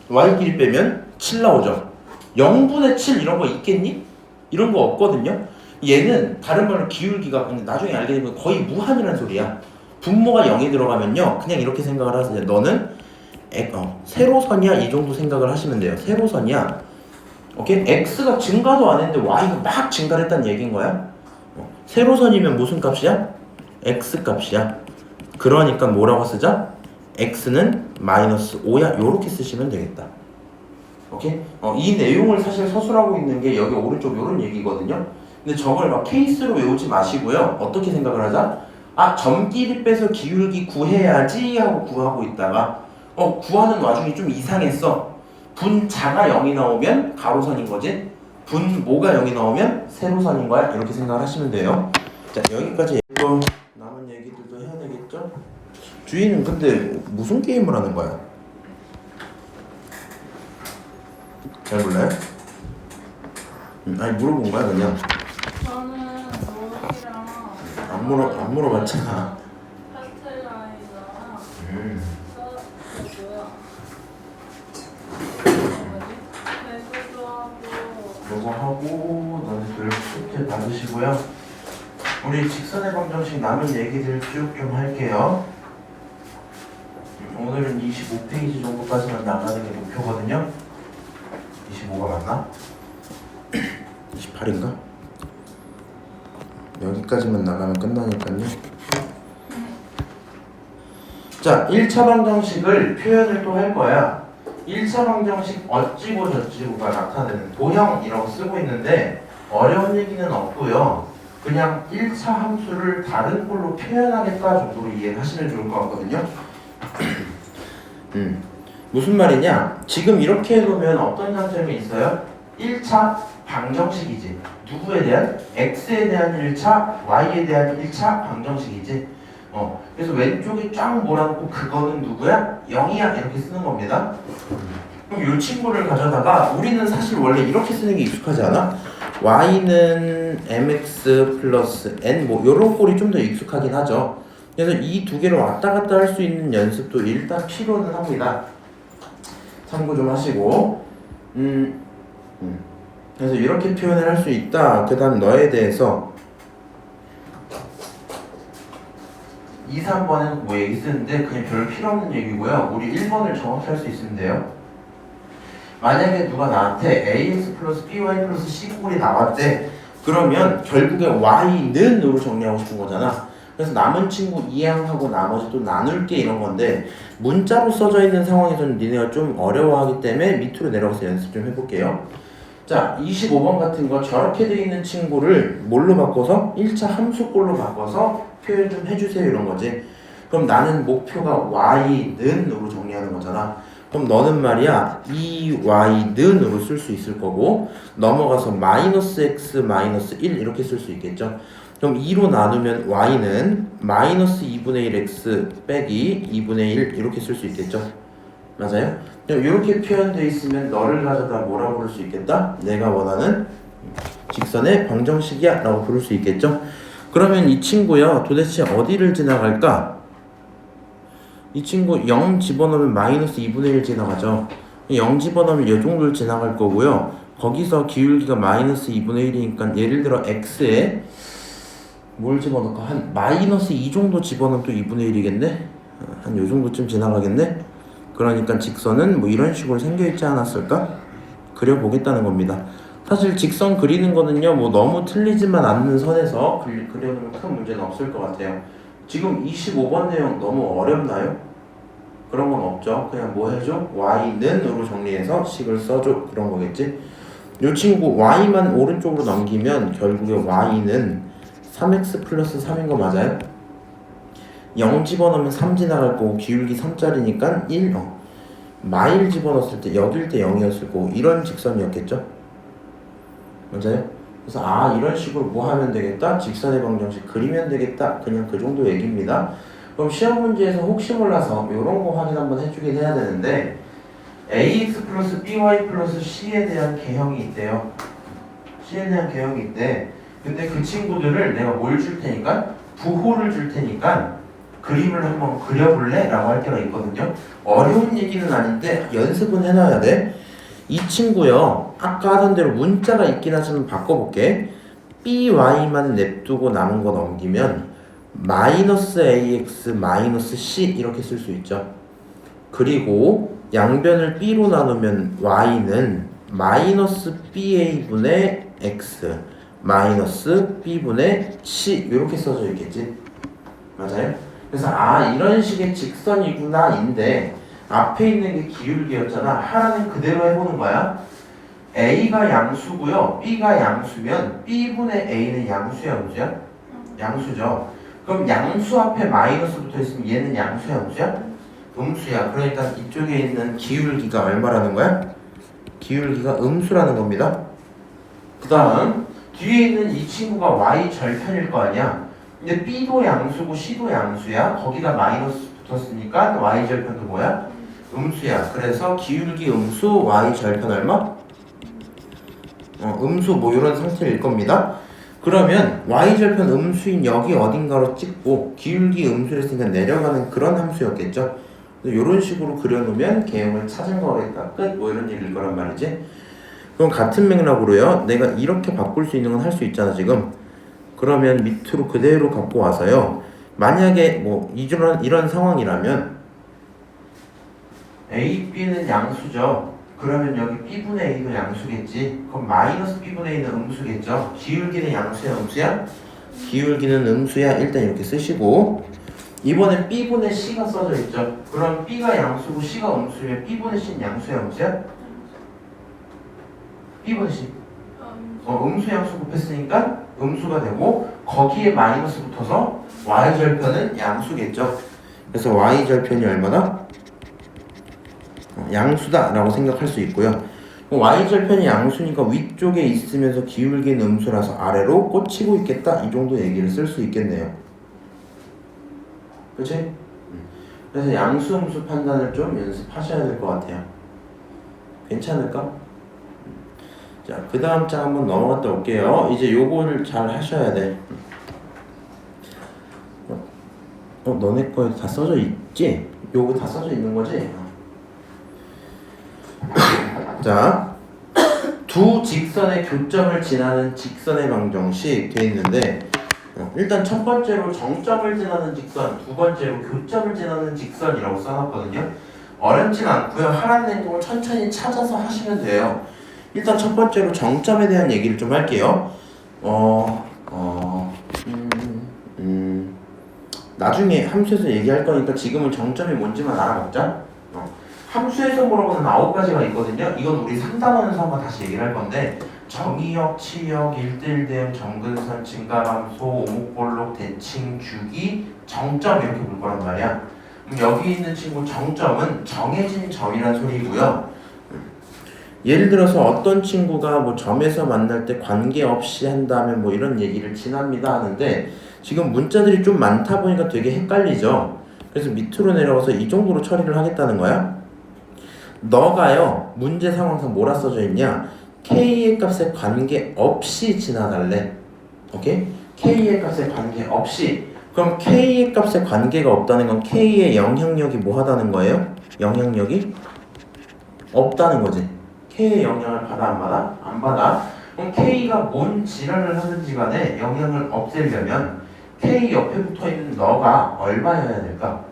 Speaker 1: y끼리 빼면 7 나오죠. 0분의 7 이런 거 있겠니? 이런 거 없거든요. 얘는 다른 말로 기울기가 나중에 알게 되면 거의 무한이라는 소리야. 분모가 0이 들어가면요 그냥 이렇게 생각을 하세요. 너는 세로선이야 이 정도 생각을 하시면 돼요. 세로선이야. 오케이? x가 증가도 안 했는데 y가 막 증가를 했다는 얘기인 거야. 세로선이면 무슨 값이야? x 값이야. 그러니까 뭐라고 쓰자? x는 마이너스 5야. 요렇게 쓰시면 되겠다. 오케이? 이 내용을 사실 서술하고 있는 게 여기 오른쪽 요런 얘기거든요. 근데 저걸 막 케이스로 외우지 마시고요. 어떻게 생각을 하자? 점끼리 빼서 기울기 구해야지 하고 구하고 있다가 구하는 와중에 좀 이상했어. 분자가 0이 나오면 가로선인 거지. 분모가 0이 나오면 세로선인 거야. 이렇게 생각을 하시면 돼요. 자, 여기까지 이거 남은 얘기들도 해야 되겠죠? 주인은 근데 무슨 게임을 하는 거야? 잘 몰라요? 아니 물어본 거야 그냥.
Speaker 2: 저는 노을이랑
Speaker 1: 안 물어봤잖아.
Speaker 2: 파스텔라이저랑 써줬고요. 배수도 하고
Speaker 1: 요거 하고 너네들 숙제 받으시고요. 우리 직선의 방정식 남은 얘기들 쭉 좀 할게요. 오늘은 25페이지 정도까지만 나가는 게 목표거든요. 25가 맞나? 28인가? 여기까지만 나가면 끝나니까요. 자, 1차 방정식을 표현을 또 할 거야. 1차 방정식 어찌고 저찌고가 나타내는 도형이라고 쓰고 있는데 어려운 얘기는 없고요. 그냥 1차 함수를 다른 걸로 표현하겠다 정도로 이해하시면 좋을 것 같거든요. 무슨 말이냐? 지금 이렇게 해놓으면 어떤 장점이 있어요? 1차 방정식이지. 누구에 대한? x에 대한 1차, y에 대한 1차 방정식이지. 그래서 왼쪽에 쫙 몰아놓고 그거는 누구야? 0이야 이렇게 쓰는 겁니다. 그럼 이 친구를 가져다가 우리는 사실 원래 이렇게 쓰는 게 익숙하지 않아? y는 mx 플러스 n 뭐 요런 꼴이 좀 더 익숙하긴 하죠. 그래서 이 두 개를 왔다 갔다 할 수 있는 연습도 일단 필요는 합니다. 참고 좀 하시고 그래서 이렇게 표현을 할 수 있다. 그 다음 너에 대해서 2, 3번에는 뭐 얘기 쓰는데 그냥 별 필요 없는 얘기고요. 우리 1번을 정확히 할 수 있으면 돼요. 만약에 누가 나한테 ax 플러스 by 플러스 c9이 나왔대. 그러면 결국에 y는으로 정리하고 싶은 거잖아. 그래서 남은 친구 이항하고 나머지 또 나눌게 이런 건데 문자로 써져 있는 상황에서는 니네가 좀 어려워하기 때문에 밑으로 내려가서 연습 좀 해볼게요. 자, 25번 같은 거 저렇게 돼 있는 친구를 뭘로 바꿔서? 1차 함수꼴로 바꿔서 표현 좀 해주세요 이런 거지. 그럼 나는 목표가 y는으로 정리하는 거잖아. 그럼 너는 말이야 이 y는으로 쓸 수 있을 거고 넘어가서 마이너스 x 마이너스 1 이렇게 쓸 수 있겠죠. 그럼 2로 나누면 y는 마이너스 2분의 1x 빼기 2분의 1 이렇게 쓸 수 있겠죠. 맞아요? 이렇게 표현되어 있으면 너를 가져다 뭐라고 부를 수 있겠다? 내가 원하는 직선의 방정식이야 라고 부를 수 있겠죠. 그러면 이 친구요 도대체 어디를 지나갈까? 이 친구 0 집어넣으면 마이너스 2분의 1 지나가죠. 0 집어넣으면 이 정도를 지나갈 거고요. 거기서 기울기가 마이너스 2분의 1이니까 예를 들어 x에 뭘 집어넣을까? 한 마이너스 2 정도 집어넣으면 또 2분의 1이겠네? 한 요 정도쯤 지나가겠네? 그러니까 직선은 뭐 이런 식으로 생겨있지 않았을까? 그려보겠다는 겁니다. 사실 직선 그리는 거는요 뭐 너무 틀리지만 않는 선에서 그려놓으면 큰 문제는 없을 것 같아요. 지금 25번 내용 너무 어렵나요? 그런 건 없죠. 그냥 뭐 해줘? y는으로 정리해서 식을 써줘 그런 거겠지. 이 친구 y만 오른쪽으로 넘기면 결국에 y는 3x 플러스 3인 거 맞아요? 0 집어넣으면 3 지나갈 거고 기울기 3짜리니까 1 마일 집어넣었을 때 여길 때 0이었을 거고 이런 직선이었겠죠? 맞아요? 그래서 이런 식으로 뭐 하면 되겠다? 직선의 방정식 그리면 되겠다. 그냥 그 정도 얘기입니다. 그럼 시험 문제에서 혹시 몰라서 이런 거 확인 한번 해주긴 해야 되는데 ax 플러스 by 플러스 c에 대한 개형이 있대요. c에 대한 개형이 있대. 근데 그 친구들을 내가 뭘 줄 테니까 부호를 줄 테니까 그림을 한번 그려볼래? 라고 할 때가 있거든요. 어려운 얘기는 아닌데 연습은 해놔야 돼. 이 친구요, 아까 하던 대로 문자가 있긴 하지만 바꿔볼게. by만 냅두고 남은 거 넘기면 마이너스 ax 마이너스 c 이렇게 쓸 수 있죠. 그리고 양변을 b로 나누면 y는 마이너스 ba분의 x 마이너스 b분의 c 이렇게 써져 있겠지. 맞아요? 그래서 이런 식의 직선이구나 인데 앞에 있는 게 기울기였잖아. 하나는 그대로 해보는 거야. a가 양수고요, b가 양수면 b분의 a는 양수야, 음수야? 양수죠. 그럼 양수 앞에 마이너스 붙어있으면 얘는 양수야, 음수야? 음수야. 그러니까 이쪽에 있는 기울기가 얼마라는 거야? 기울기가 음수라는 겁니다. 그 다음 뒤에 있는 이 친구가 y 절편일 거 아니야. 근데 b도 양수고 c도 양수야. 거기다 마이너스 붙었으니까 y 절편도 뭐야? 음수야. 그래서 기울기 음수 y 절편 얼마? 음수 뭐 이런 상태일 겁니다. 그러면 y절편 음수인 여기 어딘가로 찍고 기울기 음수를 했으니까 내려가는 그런 함수였겠죠. 이런 식으로 그려놓으면 개형을 찾은 거겠다. 끝. 뭐 이런 얘기일 거란 말이지. 그럼 같은 맥락으로요, 내가 이렇게 바꿀 수 있는 건 할 수 있잖아 지금. 그러면 밑으로 그대로 갖고 와서요, 만약에 뭐 이런 상황이라면 a, b는 양수죠. 그러면 여기 b분의 a도 양수겠지. 그럼 마이너스 b분의 a는 음수겠죠. 기울기는 양수야, 음수야? 기울기는 음수야. 일단 이렇게 쓰시고, 이번엔 b분의 c가 써져 있죠. 그럼 b가 양수고 c가 음수면 b분의 c는 양수야, 음수야? b분의 c. 음수 양수 곱했으니까 음수가 되고, 거기에 마이너스 붙어서 y절편은 양수겠죠. 그래서 y절편이 얼마다? 양수다 라고 생각할 수 있고요. y절편이 양수니까 위쪽에 있으면서 기울기는 음수라서 아래로 꽂히고 있겠다, 이 정도 얘기를 쓸 수 있겠네요. 그치? 그래서 양수 음수 판단을 좀 연습하셔야 될 것 같아요. 괜찮을까? 자, 그 다음 장 한번 넘어갔다 올게요. 이제 요거를 잘 하셔야 돼. 너네 거에 다 써져 있지? 요거 다 써져 있는 거지? 자, 두 직선의 교점을 지나는 직선의 방정식 돼 있는데, 일단 첫 번째로 정점을 지나는 직선, 두 번째로 교점을 지나는 직선이라고 써놨거든요. 어렵진 않고요. 하라는 행동을 천천히 찾아서 하시면 돼요. 일단 첫 번째로 정점에 대한 얘기를 좀 할게요. 나중에 함수에서 얘기할 거니까 지금은 정점이 뭔지만 알아먹자. 함수에서 물어보는 9가지가 있거든요. 이건 우리 3단원에서 한번 다시 얘기를 할 건데, 정의역, 치역, 일대일대응, 정근선, 증가함수, 오목볼록, 대칭, 주기, 정점 이렇게 볼 거란 말이야. 그럼 여기 있는 친구 정점은 정해진 점이란 소리고요. 예를 들어서 어떤 친구가 뭐 점에서 만날 때 관계없이 한다면 뭐 이런 얘기를 지납니다 하는데, 지금 문자들이 좀 많다 보니까 되게 헷갈리죠. 그래서 밑으로 내려와서 이 정도로 처리를 하겠다는 거야. 너가요, 문제 상황상 뭐라 써져 있냐? K의 값에 관계없이 지나갈래. 오케이? K의 값에 관계없이. 그럼 K의 값에 관계가 없다는 건 K의 영향력이 뭐 하다는 거예요? 영향력이 없다는 거지. K의 영향을 받아 안 받아? 안 받아. 그럼 K가 뭔 지랄을 하든지 간에 영향을 없애려면 K 옆에 붙어있는 너가 얼마여야 될까?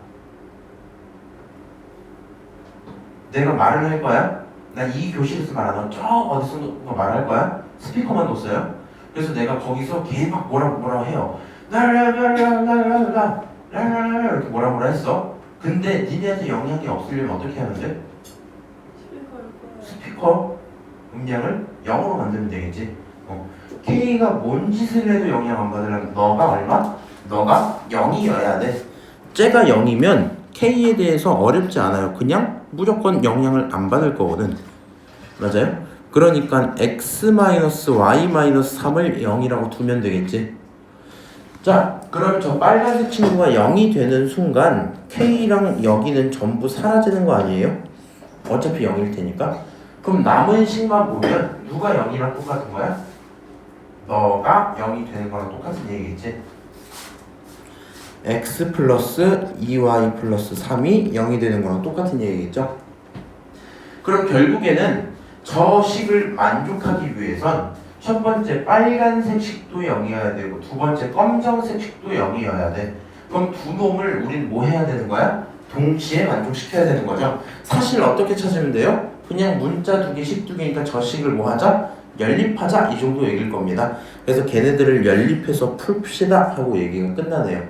Speaker 1: 내가 말을 할 거야? 나 이 교실에서 말 안 하고 저 어디서 말할 거야? 스피커만 뒀어요. 그래서 내가 거기서 걔 막 뭐라고 해요. 라라라라라라라 이렇게 뭐라 했어. 근데 니네한테 영향이 없으려면 어떻게 하면 돼? 스피커 음량을 0으로 만들면 되겠지. K가 뭔 짓을 해도 영향 안 받으려면 너가 얼마? 너가 0이어야 돼. 쟤가 0이면 K에 대해서 어렵지 않아요. 그냥 무조건 영향을 안 받을 거거든. 맞아요? 그러니까 x-y-3을 0이라고 두면 되겠지. 자, 그럼 저 빨간색 친구가 0이 되는 순간 K랑 여기는 전부 사라지는 거 아니에요? 어차피 0일 테니까. 그럼 남은 식만 보면 누가 0이랑 똑같은 거야? 너가 0이 되는 거랑 똑같은 얘기겠지. x 플러스 2y 플러스 3이 0이 되는 거랑 똑같은 얘기겠죠. 그럼 결국에는 저 식을 만족하기 위해선 첫 번째 빨간색 식도 0이어야 되고 두 번째 검정색 식도 0이어야 돼. 그럼 두 놈을 우린 뭐 해야 되는 거야? 동시에 만족시켜야 되는 거죠. 사실 어떻게 찾으면 돼요? 그냥 문자 두 개, 식 두 개니까 저 식을 뭐 하자? 연립하자, 이 정도 얘기일 겁니다. 그래서 걔네들을 연립해서 풉시다 하고 얘기가 끝나네요.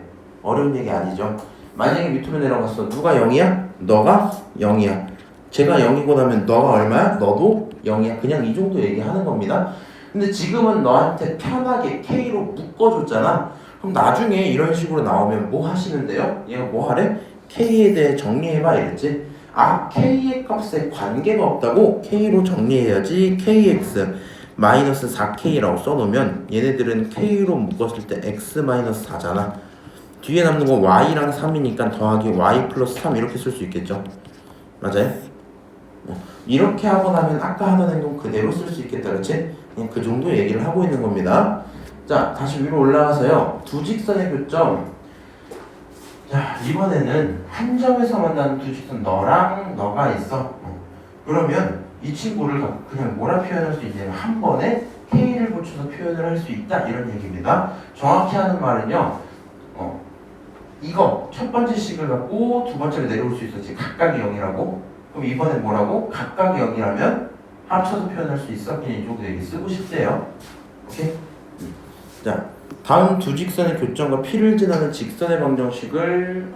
Speaker 1: 어려운 얘기 아니죠. 만약에 밑으로 내려갔어. 누가 0이야? 너가 0이야. 제가 0이고 나면 너가 얼마야? 너도 0이야. 그냥 이 정도 얘기하는 겁니다. 근데 지금은 너한테 편하게 K로 묶어줬잖아. 그럼 나중에 이런 식으로 나오면 뭐 하시는데요? 얘가 뭐 하래? K에 대해 정리해봐 이랬지. 아, K의 값에 관계가 없다고? K로 정리해야지. KX 마이너스 4K라고 써놓으면 얘네들은 K로 묶었을 때 X-4잖아. 뒤에 남는 건 Y랑 3이니까 더하기 Y 플러스 3 이렇게 쓸 수 있겠죠. 맞아요? 이렇게 하고 나면 아까 하던 행동 그대로 쓸 수 있겠다. 그렇지? 그냥 그 정도 얘기를 하고 있는 겁니다. 자, 다시 위로 올라가서요. 두 직선의 교점. 자, 이번에는 한 점에서 만나는 두 직선 너랑 너가 있어. 그러면 이 친구를 그냥 뭐라 표현할 수 있냐면 한 번에 K를 붙여서 표현을 할 수 있다 이런 얘기입니다. 정확히 하는 말은요. 이거 첫 번째 식을 갖고 두 번째로 내려올 수 있었지. 각각이 0이라고. 그럼 이번엔 뭐라고? 각각이 0이라면 합쳐서 표현할 수 있어. 그냥 이 정도 얘기 쓰고 싶대요. 오케이? 자, 다음 두 직선의 교점과 P를 지나는 직선의 방정식을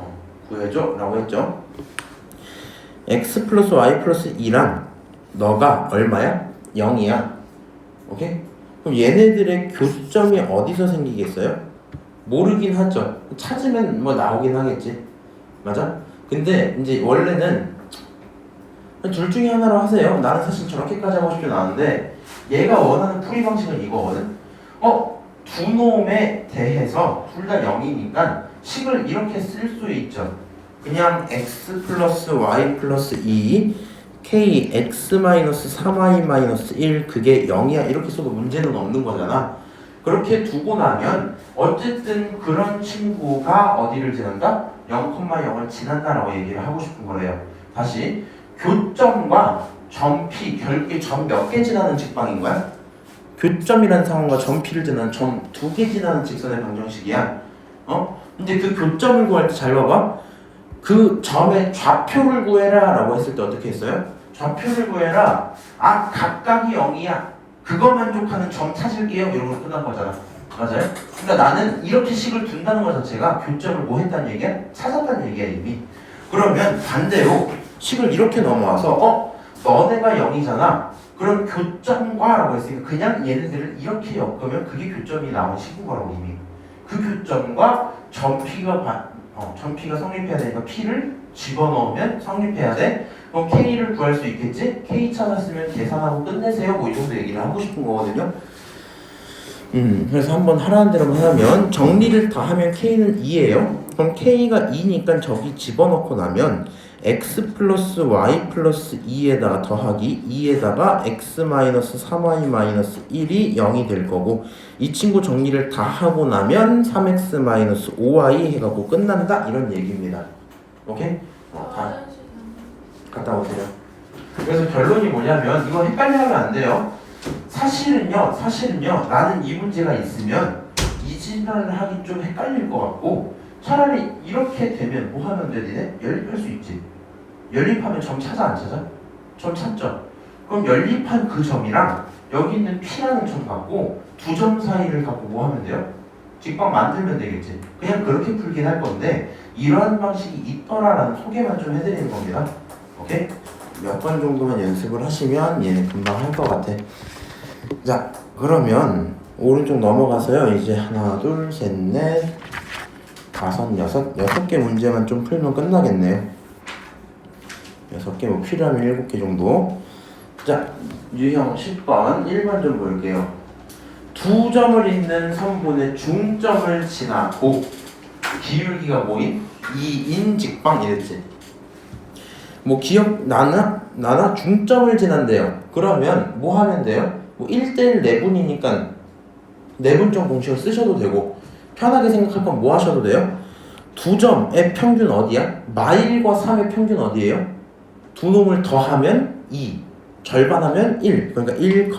Speaker 1: 구해줘 라고 했죠. x 플러스 y 플러스 2랑 너가 얼마야? 0이야. 오케이? 그럼 얘네들의 교점이 어디서 생기겠어요? 모르긴 하죠. 찾으면 뭐 나오긴 하겠지. 맞아? 근데 이제 원래는 둘 중에 하나로 하세요. 나는 사실 저렇게까지 하고 싶진 않은데 얘가 원하는 풀이 방식은 이거거든. 두 놈에 대해서 둘 다 0이니까 식을 이렇게 쓸 수 있죠. 그냥 x 플러스 y 플러스 2 k x 마이너스 3y 마이너스 1 그게 0이야 이렇게 써도 문제는 없는 거잖아. 그렇게 두고 나면 어쨌든 그런 친구가 어디를 지난다? 0,0을 지난다라고 얘기를 하고 싶은 거래요. 다시 교점과 점 P 결국에 점 몇 개 지나는 직방인 거야? 교점이라는 상황과 점 P를 지나는 점 두 개 지나는 직선의 방정식이야. 근데 그 교점을 구할 때 잘 봐봐. 그 점의 좌표를 구해라 라고 했을 때 어떻게 했어요? 좌표를 구해라. 아, 각각이 0이야. 그거 만족하는 점 찾을게요. 이러고 끝난 거잖아. 맞아요? 그러니까 나는 이렇게 식을 둔다는 것 자체가 교점을 뭐 했다는 얘기야? 찾았다는 얘기야 이미. 그러면 반대로 식을 이렇게 넘어와서 너네가 0이잖아. 그럼 교점과 라고 했으니까 그냥 얘네들을 이렇게 엮으면 그게 교점이 나온 식인 거라고 이미. 그 교점과 점 P가 성립해야 되니까 P를 집어넣으면 성립해야 돼. 그럼 K를 구할 수 있겠지? K 찾았으면 계산하고 끝내세요. 뭐 이 정도 얘기를 하고 싶은 거거든요. 그래서 한번 하라는 대로만 하면 정리를 다 하면 K는 2예요. 그럼 K가 2니까 저기 집어넣고 나면 x 플러스 y 플러스 2에다가 더하기 2에다가 x 마이너스 3y 마이너스 1이 0이 될 거고 이 친구 정리를 다 하고 나면 3x 마이너스 5y 해갖고 끝난다 이런 얘기입니다. 오케이? 다 갔다 오세요. 그래서 결론이 뭐냐면 이거 헷갈려하면 안 돼요. 사실은요 나는 이 문제가 있으면 이 진단을 하기 좀 헷갈릴 것 같고 차라리 이렇게 되면 뭐 하면 돼 니네? 연립할 수 있지. 연립하면 점 찾아 안 찾아? 점 찾죠. 그럼 연립한 그 점이랑 여기 있는 P라는 점 갖고 두 점 사이를 갖고 뭐 하면 돼요? 직방 만들면 되겠지. 그냥 그렇게 풀긴 할 건데 이러한 방식이 있더라라는 소개만 좀 해드리는 겁니다. 오케이? 몇 번 정도만 연습을 하시면 얘는 금방 할 것 같아. 자, 그러면 오른쪽 넘어가서요. 이제 하나, 둘, 셋, 넷, 다섯, 여섯 개 문제만 좀 풀면 끝나겠네요. 6개, 뭐 필요하면 7개 정도. 자, 유형 10번 1번 좀 볼게요. 두 점을 잇는 선분의 중점을 지나고 기울기가 뭐임? 2인 직방 이랬지. 뭐 기억 나나 중점을 지난대요. 그러면 뭐 하면 돼요? 뭐 1대1 내분이니까 내분점 공식을 쓰셔도 되고, 편하게 생각할 건 뭐 하셔도 돼요? 두 점의 평균 어디야? 마일과 3의 평균 어디예요? 두 놈을 더하면 2, 절반하면 1, 그러니까 1,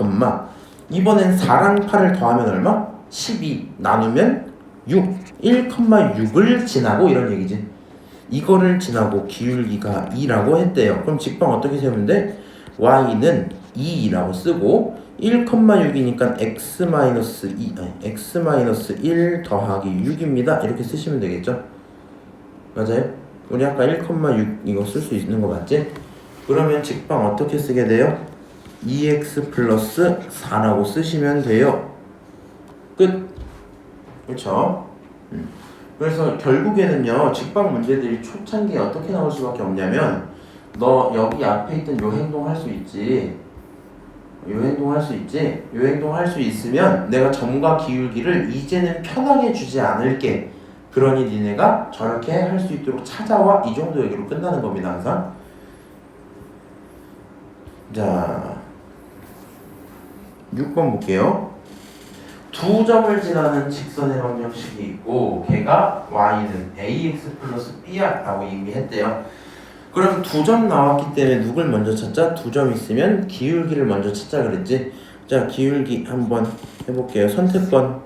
Speaker 1: 이번엔 4랑 8을 더하면 얼마? 12 나누면 6, 1,6을 지나고 이런 얘기지. 이거를 지나고 기울기가 2라고 했대요. 그럼 직방 어떻게 세우면 돼? y는 2라고 쓰고 1,6이니까 x-1 더하기 6입니다. 이렇게 쓰시면 되겠죠? 맞아요? 우리 아까 1,6 이거 쓸 수 있는 거 맞지? 그러면 직방 어떻게 쓰게 돼요? 2x 플러스 4라고 쓰시면 돼요. 끝. 그렇죠? 그래서 결국에는요, 직방 문제들이 초창기에 어떻게 나올 수밖에 없냐면, 너 여기 앞에 있던 요 행동 할 수 있지, 요 행동 할 수 있지, 요 행동 할 수 있으면 내가 점과 기울기를 이제는 편하게 주지 않을게. 그러니 니네가 저렇게 할 수 있도록 찾아와. 이 정도 얘기로 끝나는 겁니다, 항상. 자, 6번 볼게요. 두 점을 지나는 직선의 방정식이 있고 걔가 y는 ax 플러스 b야 라고 이미 했대요. 그럼 두 점 나왔기 때문에 누굴 먼저 찾자? 두 점 있으면 기울기를 먼저 찾자 그랬지. 자, 기울기 한번 해볼게요. 선택권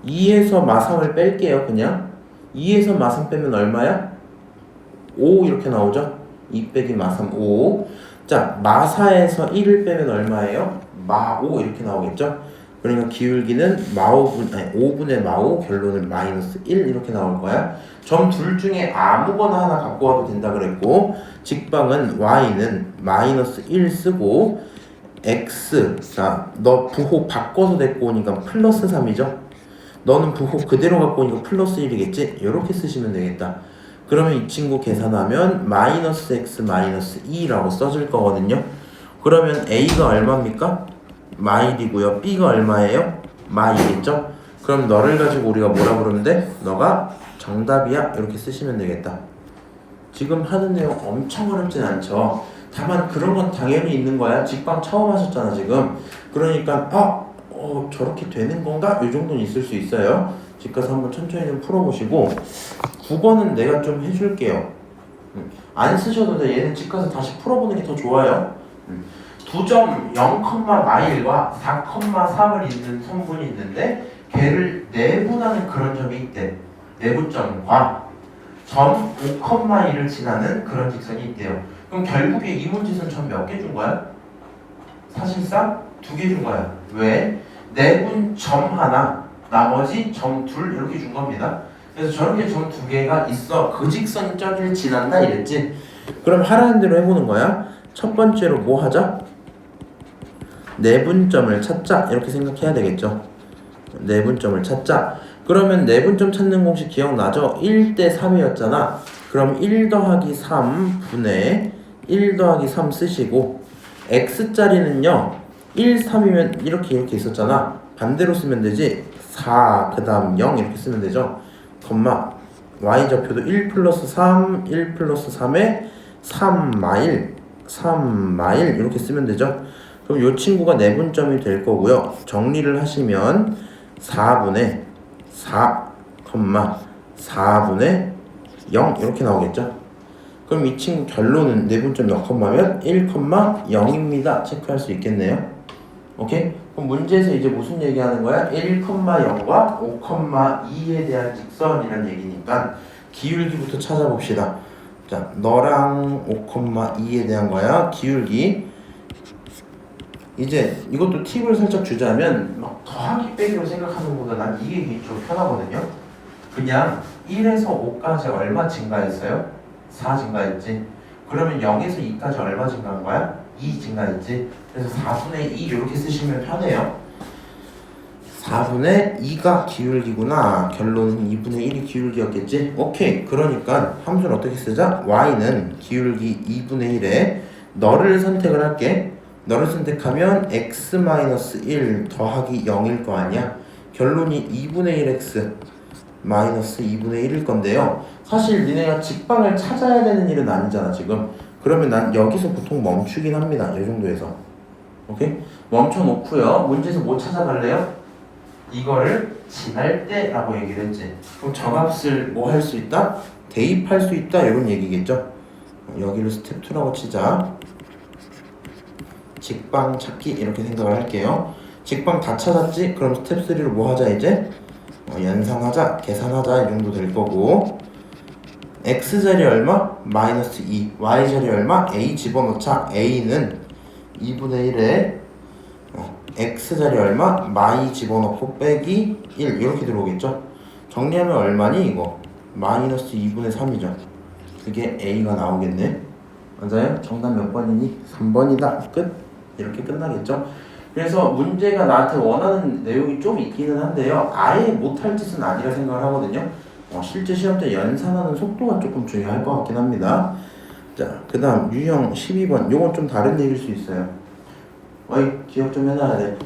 Speaker 1: 2에서 마삼을 뺄게요. 그냥 2에서 마삼 빼면 얼마야? 5 이렇게 나오죠? 2 빼기 마삼 5. 자, 마사에서 1을 빼면 얼마예요? 마5 이렇게 나오겠죠? 그러니까 기울기는 5분의 마5 결론은 마이너스 1 이렇게 나올 거야. 점 둘 중에 아무거나 하나 갖고 와도 된다 그랬고, 직방은 y는 마이너스 1 쓰고 x, 자, 너 부호 바꿔서 데리고 오니까 플러스 3이죠? 너는 부호 그대로 갖고 오니까 플러스 1이겠지? 이렇게 쓰시면 되겠다. 그러면 이 친구 계산하면 마이너스 x 마이너스 2라고 써질 거거든요. 그러면 a가 얼마입니까? 마일이고요. b가 얼마예요? 마이겠죠? 그럼 너를 가지고 우리가 뭐라 부르는데? 너가 정답이야. 이렇게 쓰시면 되겠다. 지금 하는 내용 엄청 어렵진 않죠. 다만 그런 건 당연히 있는 거야. 직방 처음 하셨잖아 지금. 그러니까 저렇게 되는 건가? 이 정도는 있을 수 있어요. 집 가서 한번 천천히 좀 풀어보시고 9번은 내가 좀 해줄게요. 안 쓰셔도 돼. 얘는 집 가서 다시 풀어보는 게 더 좋아요. 두 점 0,마일과 4,3을 잇는 선분이 있는데 걔를 내분하는 그런 점이 있대. 내분점과 점 5,1을 지나는 그런 직선이 있대요. 그럼 결국에 이문지선 점 몇 개 준 거야? 사실상 2개 준 거야. 왜? 내분 점 하나, 나머지 점 둘 이렇게 준 겁니다. 그래서 저렇게 점 2개가 있어. 그 직선이 저기를 지난다 이랬지. 그럼 하라는 대로 해보는 거야. 첫 번째로 뭐 하자? 내분점을 찾자. 이렇게 생각해야 되겠죠. 내분점을 찾자. 그러면 내분점 찾는 공식 기억나죠? 1대 3이었잖아. 그럼 1 더하기 3 분의 1 더하기 3 쓰시고 x자리는요 1, 3이면 이렇게 있었잖아. 반대로 쓰면 되지. 4, 그 다음 0 이렇게 쓰면 되죠. 콤마 y좌표도 1 플러스 3, 1 플러스 3에 3마일 이렇게 쓰면 되죠. 그럼 이 친구가 내분점이 될 거고요. 정리를 하시면 4분의 4, 4분의 0 이렇게 나오겠죠. 그럼 이 친구 결론은 내분점 몇 컴마면 1,0입니다. 체크할 수 있겠네요. 오케이? 그럼 문제에서 이제 무슨 얘기하는 거야? 1,0과 5,2에 대한 직선이라는 얘기니까 기울기부터 찾아봅시다. 자, 너랑 5,2에 대한 거야. 기울기. 이제 이것도 팁을 살짝 주자면 막 더하기 빼기로 생각하는 것보다 난 이게 개인적으로 편하거든요. 그냥 1에서 5까지 얼마 증가했어요? 4 증가했지. 그러면 0에서 2까지 얼마 증가한 거야? 2 증가했지. 그래서 4분의 2 이렇게 쓰시면 편해요. 4분의 2가 기울기구나. 결론은 2분의 1이 기울기였겠지. 오케이. 그러니까 함수를 어떻게 쓰자? y는 기울기 2분의 1에 너를 선택을 할게. 너를 선택하면 x-1 더하기 0일 거 아니야. 결론이 2분의 1x 마이너스 2분의 1일 건데요. 사실 니네가 직방을 찾아야 되는 일은 아니잖아 지금. 그러면 난 여기서 보통 멈추긴 합니다. 이 정도에서. 오케이? 멈춰 놓고요. 문제에서 뭐 찾아갈래요? 이거를 지날 때라고 얘기를 했지. 그럼 저 값을 뭐 할 수 있다? 대입할 수 있다 이런 얘기겠죠. 여기를 스텝 2라고 치자. 직방 찾기 이렇게 생각을 할게요. 직방 다 찾았지? 그럼 스텝 3로 뭐 하자 이제? 연산하자, 계산하자 이 정도 될 거고, x자리 얼마? 마이너스 2, y자리 얼마? a 집어넣자. a는 2분의 1에 x자리 얼마? 마이 집어넣고 빼기 1 이렇게 들어오겠죠. 정리하면 얼마니 이거? 마이너스 2분의 3이죠. 그게 a가 나오겠네. 맞아요? 정답 몇 번이니? 3번이다. 끝. 이렇게 끝나겠죠. 그래서 문제가 나한테 원하는 내용이 좀 있기는 한데요. 아예 못할 짓은 아니라 생각을 하거든요. 실제 시험 때 연산하는 속도가 조금 중요할 것 같긴 합니다. 자, 그 다음 유형 12번. 요건 좀 다른 얘기일 수 있어요. 기억 좀 해놔야 돼.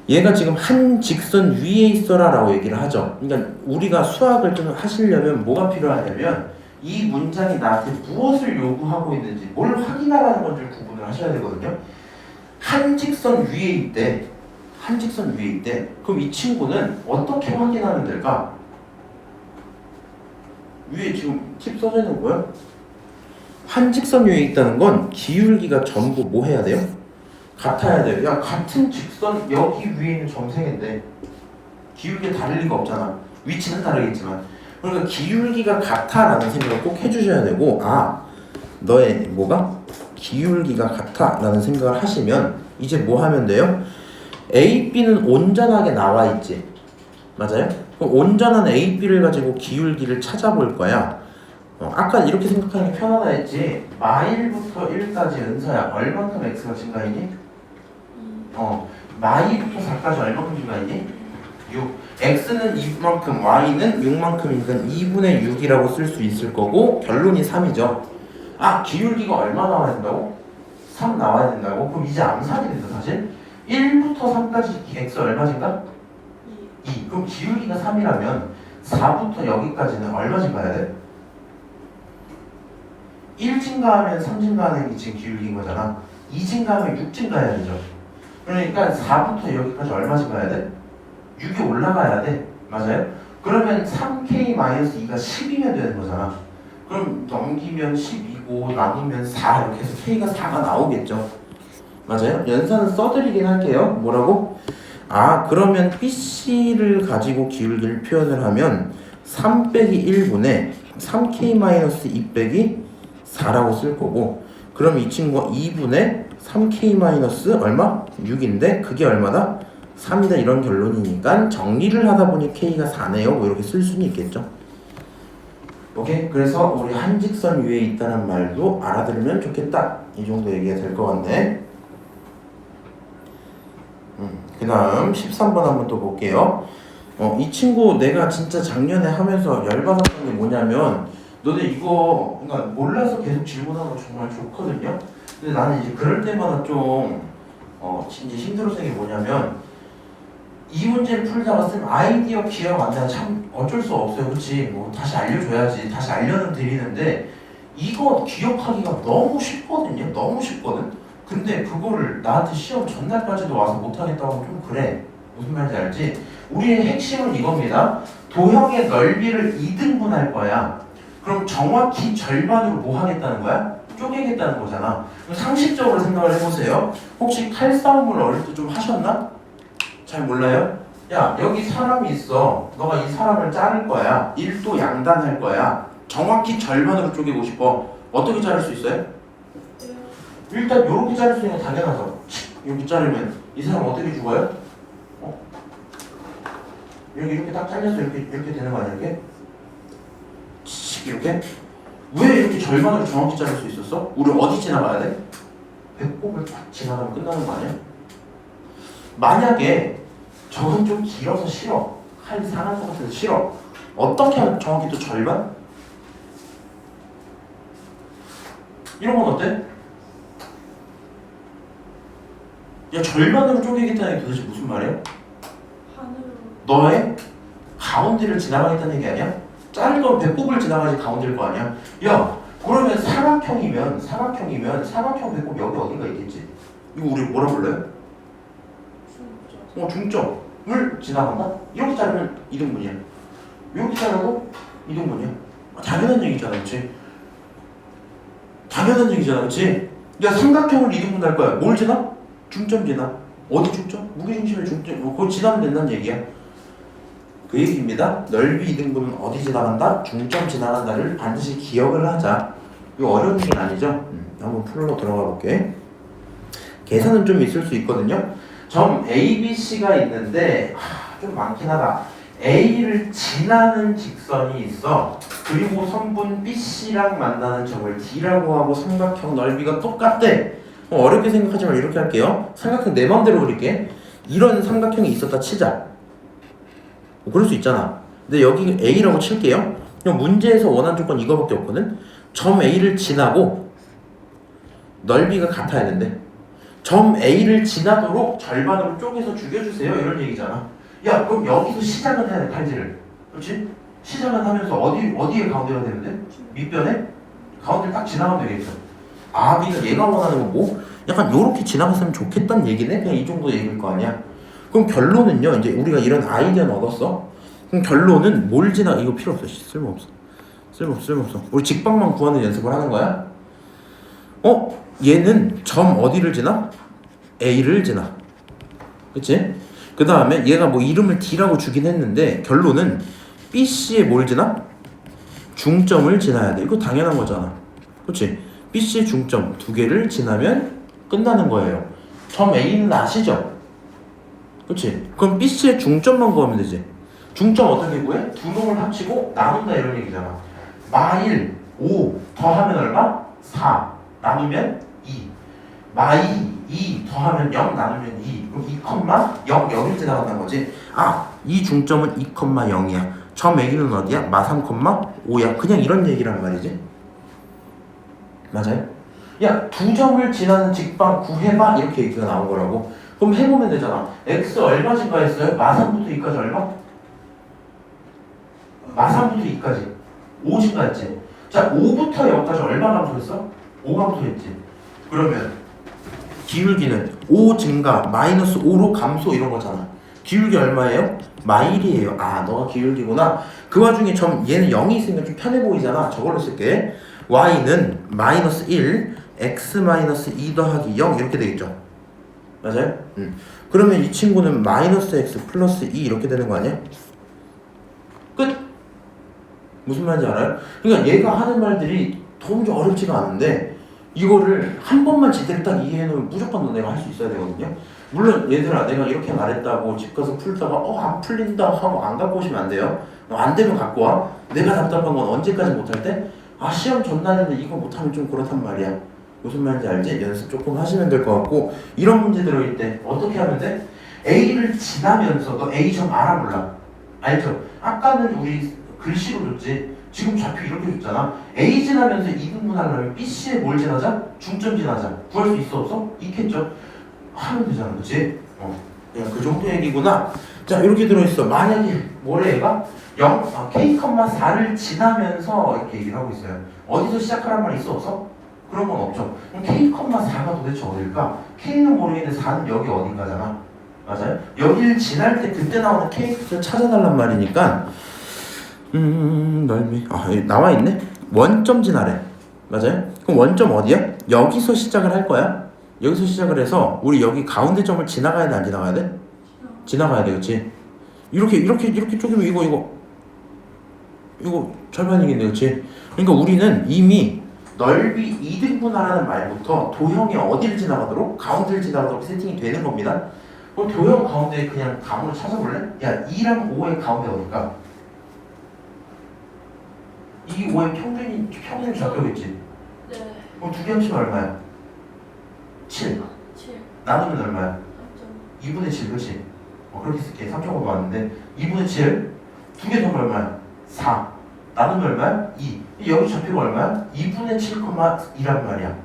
Speaker 1: 얘가 지금 한 직선 위에 있어라 라고 얘기를 하죠. 그러니까 우리가 수학을 좀 하시려면 뭐가 필요하냐면 이 문장이 나한테 무엇을 요구하고 있는지, 뭘 확인하라는 건지를 구분을 하셔야 되거든요. 한 직선 위에 있대. 한 직선 위에 있대. 그럼 이 친구는 어떻게 확인하면 될까? 위에 지금 팁 써져 있는 거예요? 한 직선 위에 있다는 건 기울기가 전부 뭐 해야 돼요? 같아야 돼요. 야, 같은 직선 여기 위에 있는 점생인데 기울기가 다를 리가 없잖아. 위치는 다르겠지만. 그러니까 기울기가 같아라는 생각을 꼭 해주셔야 되고, 너의 뭐가? 기울기가 같아 라는 생각을 하시면 이제 뭐 하면 돼요? A, B는 온전하게 나와 있지. 맞아요? 그럼 온전한 A, B를 가지고 기울기를 찾아볼 거야. 아까 이렇게 생각하는 게 편하다 했지. 마일부터 1까지 은서야 얼만큼 X가 증가이니? 마이부터 4까지 얼만큼 증가이니? 6. X는 2만큼, Y는 6만큼이니까 2분의 6이라고 쓸 수 있을 거고, 결론이 3이죠. 기울기가 얼마 나와야 된다고? 3 나와야 된다고? 그럼 이제 암산이 된다 사실. 1부터 3까지 x 얼마 증가? 2. 그럼 기울기가 3이라면 4부터 여기까지는 얼마 증가해야 돼? 1 증가하면 3 증가하는 게 지금 기울기인 거잖아. 2 증가하면 6 증가해야 되죠. 그러니까 4부터 여기까지 얼마 증가해야 돼? 6이 올라가야 돼. 맞아요? 그러면 3k-2가 10이면 되는 거잖아. 그럼 넘기면 12고 나누면 4 이렇게 해서 k가 4가 나오겠죠. 맞아요? 연산은 써드리긴 할게요. 뭐라고? 그러면 BC를 가지고 기울기를 표현을 하면 3 빼기 1분의 3k-2 빼기 4라고 쓸 거고, 그럼 이 친구가 2분의 3k- 얼마? 6인데 그게 얼마다? 3이다 이런 결론이니까 정리를 하다 보니 k가 4네요. 뭐 이렇게 쓸 수는 있겠죠. 오케이? 그래서 우리 한 직선 위에 있다는 말도 알아들으면 좋겠다. 이 정도 얘기가 될 것 같네. 그 다음 13번 한번 또 볼게요. 이 친구 내가 진짜 작년에 하면서 열받았던 게 뭐냐면, 너네 이거 그러니까 몰라서 계속 질문하는 거 정말 좋거든요. 근데 나는 이제 그럴 때마다 좀 이제 힘들었던 게 뭐냐면, 이 문제를 풀다가 쓴 아이디어 기억 안 나면 참 어쩔 수 없어요. 그렇지? 뭐 다시 알려줘야지. 다시 알려는 드리는데 이거 기억하기가 너무 쉽거든요. 너무 쉽거든. 근데 그거를 나한테 시험 전날까지도 와서 못하겠다고 하면 좀 그래. 무슨 말인지 알지? 우리의 핵심은 이겁니다. 도형의 넓이를 2등분할 거야. 그럼 정확히 절반으로 뭐 하겠다는 거야? 쪼개겠다는 거잖아. 상식적으로 생각을 해보세요. 혹시 칼싸움을 어릴 때 좀 하셨나? 잘 몰라요? 야, 여기 사람이 있어. 너가 이 사람을 자를 거야. 1도 양단할 거야. 정확히 절반으로 쪼개고 싶어. 어떻게 자를 수 있어요? 일단 이렇게 자를 수 있는 건 당연하죠. 이렇게 자르면 이 사람 어떻게 죽어요? 이렇게 딱 잘려서 이렇게 되는 거 아니야? 이렇게? 왜 이렇게 절반으로 정확히 자를 수 있었어? 우리 어디 지나가야 돼? 배꼽을 딱 지나가면 끝나는 거 아니야? 만약에 저건 좀 길어서 싫어. 칼이 상할 것 같아서 싫어. 어떻게 하면 정확히 또 절반? 이런 건 어때? 야, 절반으로 쪼개겠다는 게 도대체 무슨 말이야?
Speaker 2: 반으로.
Speaker 1: 너의 가운데를 지나가겠다는 얘기 아니야? 자를 거면 배꼽을 지나가야지 가운데일 거 아니야? 야, 그러면 사각형 배꼽 여기 어딘가 있겠지? 이거 우리 뭐라 불러요?
Speaker 2: 진짜.
Speaker 1: 중점을 지나간다? 이렇게 자르면 이등분이야. 이렇게 자르고 이등분이야. 당연한 얘기잖아, 그렇지? 당연한 얘기잖아, 그렇지? 야, 삼각형을 이등분 할 거야. 뭘 지나? 중점 지나. 어디 중점? 무게중심의 중점. 그거 지나면 된다는 얘기야. 그 얘기입니다. 넓이 이등분은 어디 지나간다? 중점 지나간다를 반드시 기억을 하자. 이거 어려운 게 아니죠? 한번 풀로 들어가 볼게. 계산은 좀 있을 수 있거든요. 점 A, B, C가 있는데 좀 많긴 하다. A를 지나는 직선이 있어. 그리고 선분 BC랑 만나는 점을 D라고 하고 삼각형 넓이가 똑같대. 어렵게 생각하지 말고 이렇게 할게요. 삼각형 내 맘대로 그릴게. 이런 삼각형이 있었다 치자. 그럴 수 있잖아. 근데 여기 A라고 칠게요. 그럼 문제에서 원하는 조건 이거밖에 없거든. 점 A를 지나고 넓이가 같아야 된대. 점 A를 지나도록 절반으로 쪼개서 죽여주세요. 이런 얘기잖아. 야, 그럼 여기서 시작은 해야 돼, 칼질을. 그렇지? 시작은 하면서 어디에 가운데가 되는데? 밑변에? 가운데 딱 지나가면 되겠죠. 아, 그러니까 얘가 원하는 건 뭐? 약간 요렇게 지나갔으면 좋겠다는 얘기네? 그냥 이 정도 얘기일 거 아니야. 그럼 결론은요, 이제 우리가 이런 아이디어는 얻었어. 그럼 결론은 뭘 이거 필요 없어. 쓸모없어. 우리 직방만 구하는 연습을 하는 거야. 얘는 점 어디를 지나? A를 지나. 그치? 그 다음에 얘가 뭐 이름을 D라고 주긴 했는데 결론은 BC에 뭘 지나? 중점을 지나야 돼. 이거 당연한 거잖아. 그치? BC의 중점 두 개를 지나면 끝나는 거예요. 점 A는 아시죠? 그치? 그럼 BC의 중점만 구하면 되지. 중점 어떻게 구해? 두 놈을 합치고 나눈다 이런 얘기잖아. 마일 5 더하면 얼마? 4 나누면 2. 마이 2 더하면 0 나누면 2. 그럼 2,0 여기를 지나간다는 거지. 이 중점은 2,0이야. 점 A는 어디야? 마 3,5야. 그냥 이런 얘기란 말이지. 맞아요? 야, 두 점을 지나는 직방 구해봐. 이렇게 얘기가 나온 거라고. 그럼 해보면 되잖아. X 얼마 증가했어요? 마 3부터 2까지 얼마? 마 3부터 2까지 5 증가했지. 자, 5부터 0까지 얼마 감소했어? 5 감소했지. 그러면 기울기는 5 증가 마이너스 5로 감소 이런 거잖아. 기울기 얼마예요? 마일이에요. 너가 기울기구나. 그 와중에 얘는 0이 있으니까 좀 편해 보이잖아. 저걸로 쓸게. y는 마이너스 1 x 마이너스 2 더하기 0 이렇게 되겠죠. 맞아요? 그러면 이 친구는 마이너스 x 플러스 2 이렇게 되는 거 아니야? 끝! 무슨 말인지 알아요? 그러니까 얘가 하는 말들이 도무지 어렵지가 않은데 이거를 한 번만 제대로 딱 이해해놓으면 무조건 너네가 할 수 있어야 되거든요. 물론 얘들아 내가 이렇게 말했다고 집 가서 풀다가 안 풀린다 하고 안 갖고 오시면 안 돼요. 안 되면 갖고 와. 내가 답답한 건 언제까지 못할 때? 시험 전날인데 이거 못하면 좀 그렇단 말이야. 무슨 말인지 알지? 연습 조금 하시면 될 것 같고 이런 문제 들어올 때 어떻게 하면 돼? A를 지나면서 너 A 점 알아 몰라? 알죠? 아까는 우리 글씨로 줬지. 지금 좌표 이렇게 줬잖아. A 지나면서 이등분 하려면 BC에 뭘 지나자? 중점 지나자. 구할 수 있어 없어? 있겠죠? 하면 되잖아. 그치? 그냥 그 정도 얘기구나. 자, 이렇게 들어있어. 만약에 뭐래 얘가? K,4를 지나면서 이렇게 얘기를 하고 있어요. 어디서 시작하란 말 있어 없어? 그런 건 없죠. 그럼 K,4가 도대체 어딜까? K는 모르겠는데 4는 여기 어딘가잖아. 맞아요? 여기를 지날 때 그때 나오는 K를 찾아달란 말이니까 넓이 여기 나와있네? 원점 지나래. 맞아요? 그럼 원점 어디야? 여기서 시작을 할 거야. 여기서 시작을 해서 우리 여기 가운데 점을 지나가야 돼 안 지나가야 돼? 지나가야 돼. 그치? 이렇게 쪼개면 이거 절반이겠네. 그치? 그러니까 우리는 이미 넓이 2등분하라는 말부터 도형이 어디를 지나가도록? 가운데를 지나가도록 세팅이 되는 겁니다. 그럼 도형 가운데 그냥 감으로 찾아볼래? 야, 2랑 5의 가운데 어딜까? 2, 5의 평균 좌표겠지?
Speaker 2: 네.
Speaker 1: 그럼 두 개 합치면 얼마야? 7
Speaker 2: 7.
Speaker 1: 나누면 얼마야? 2분의 7 그렇지? 그렇게 쓸게. 3.5 맞는데 2분의 7 두 개 더면 얼마야? 4 나누면 얼마야? 2 여기 좌표가 얼마야? 2분의 7,2란 말이야.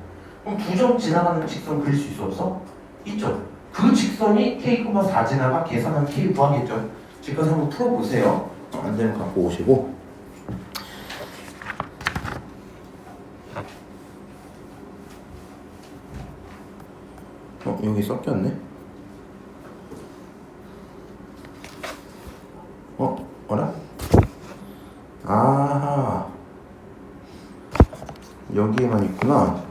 Speaker 1: 그럼 두 점 지나가는 직선 그릴 수 있어 없어? 있죠? 그 직선이 K, 4 지나가 계산한 K 구하겠죠. 지금까지 한번 풀어보세요. 안 되면 갖고 오시고. 여기 섞였네. 어라? 아하. 여기에만 있구나.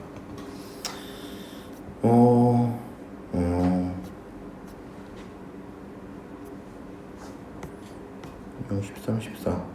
Speaker 1: 0, 13, 14.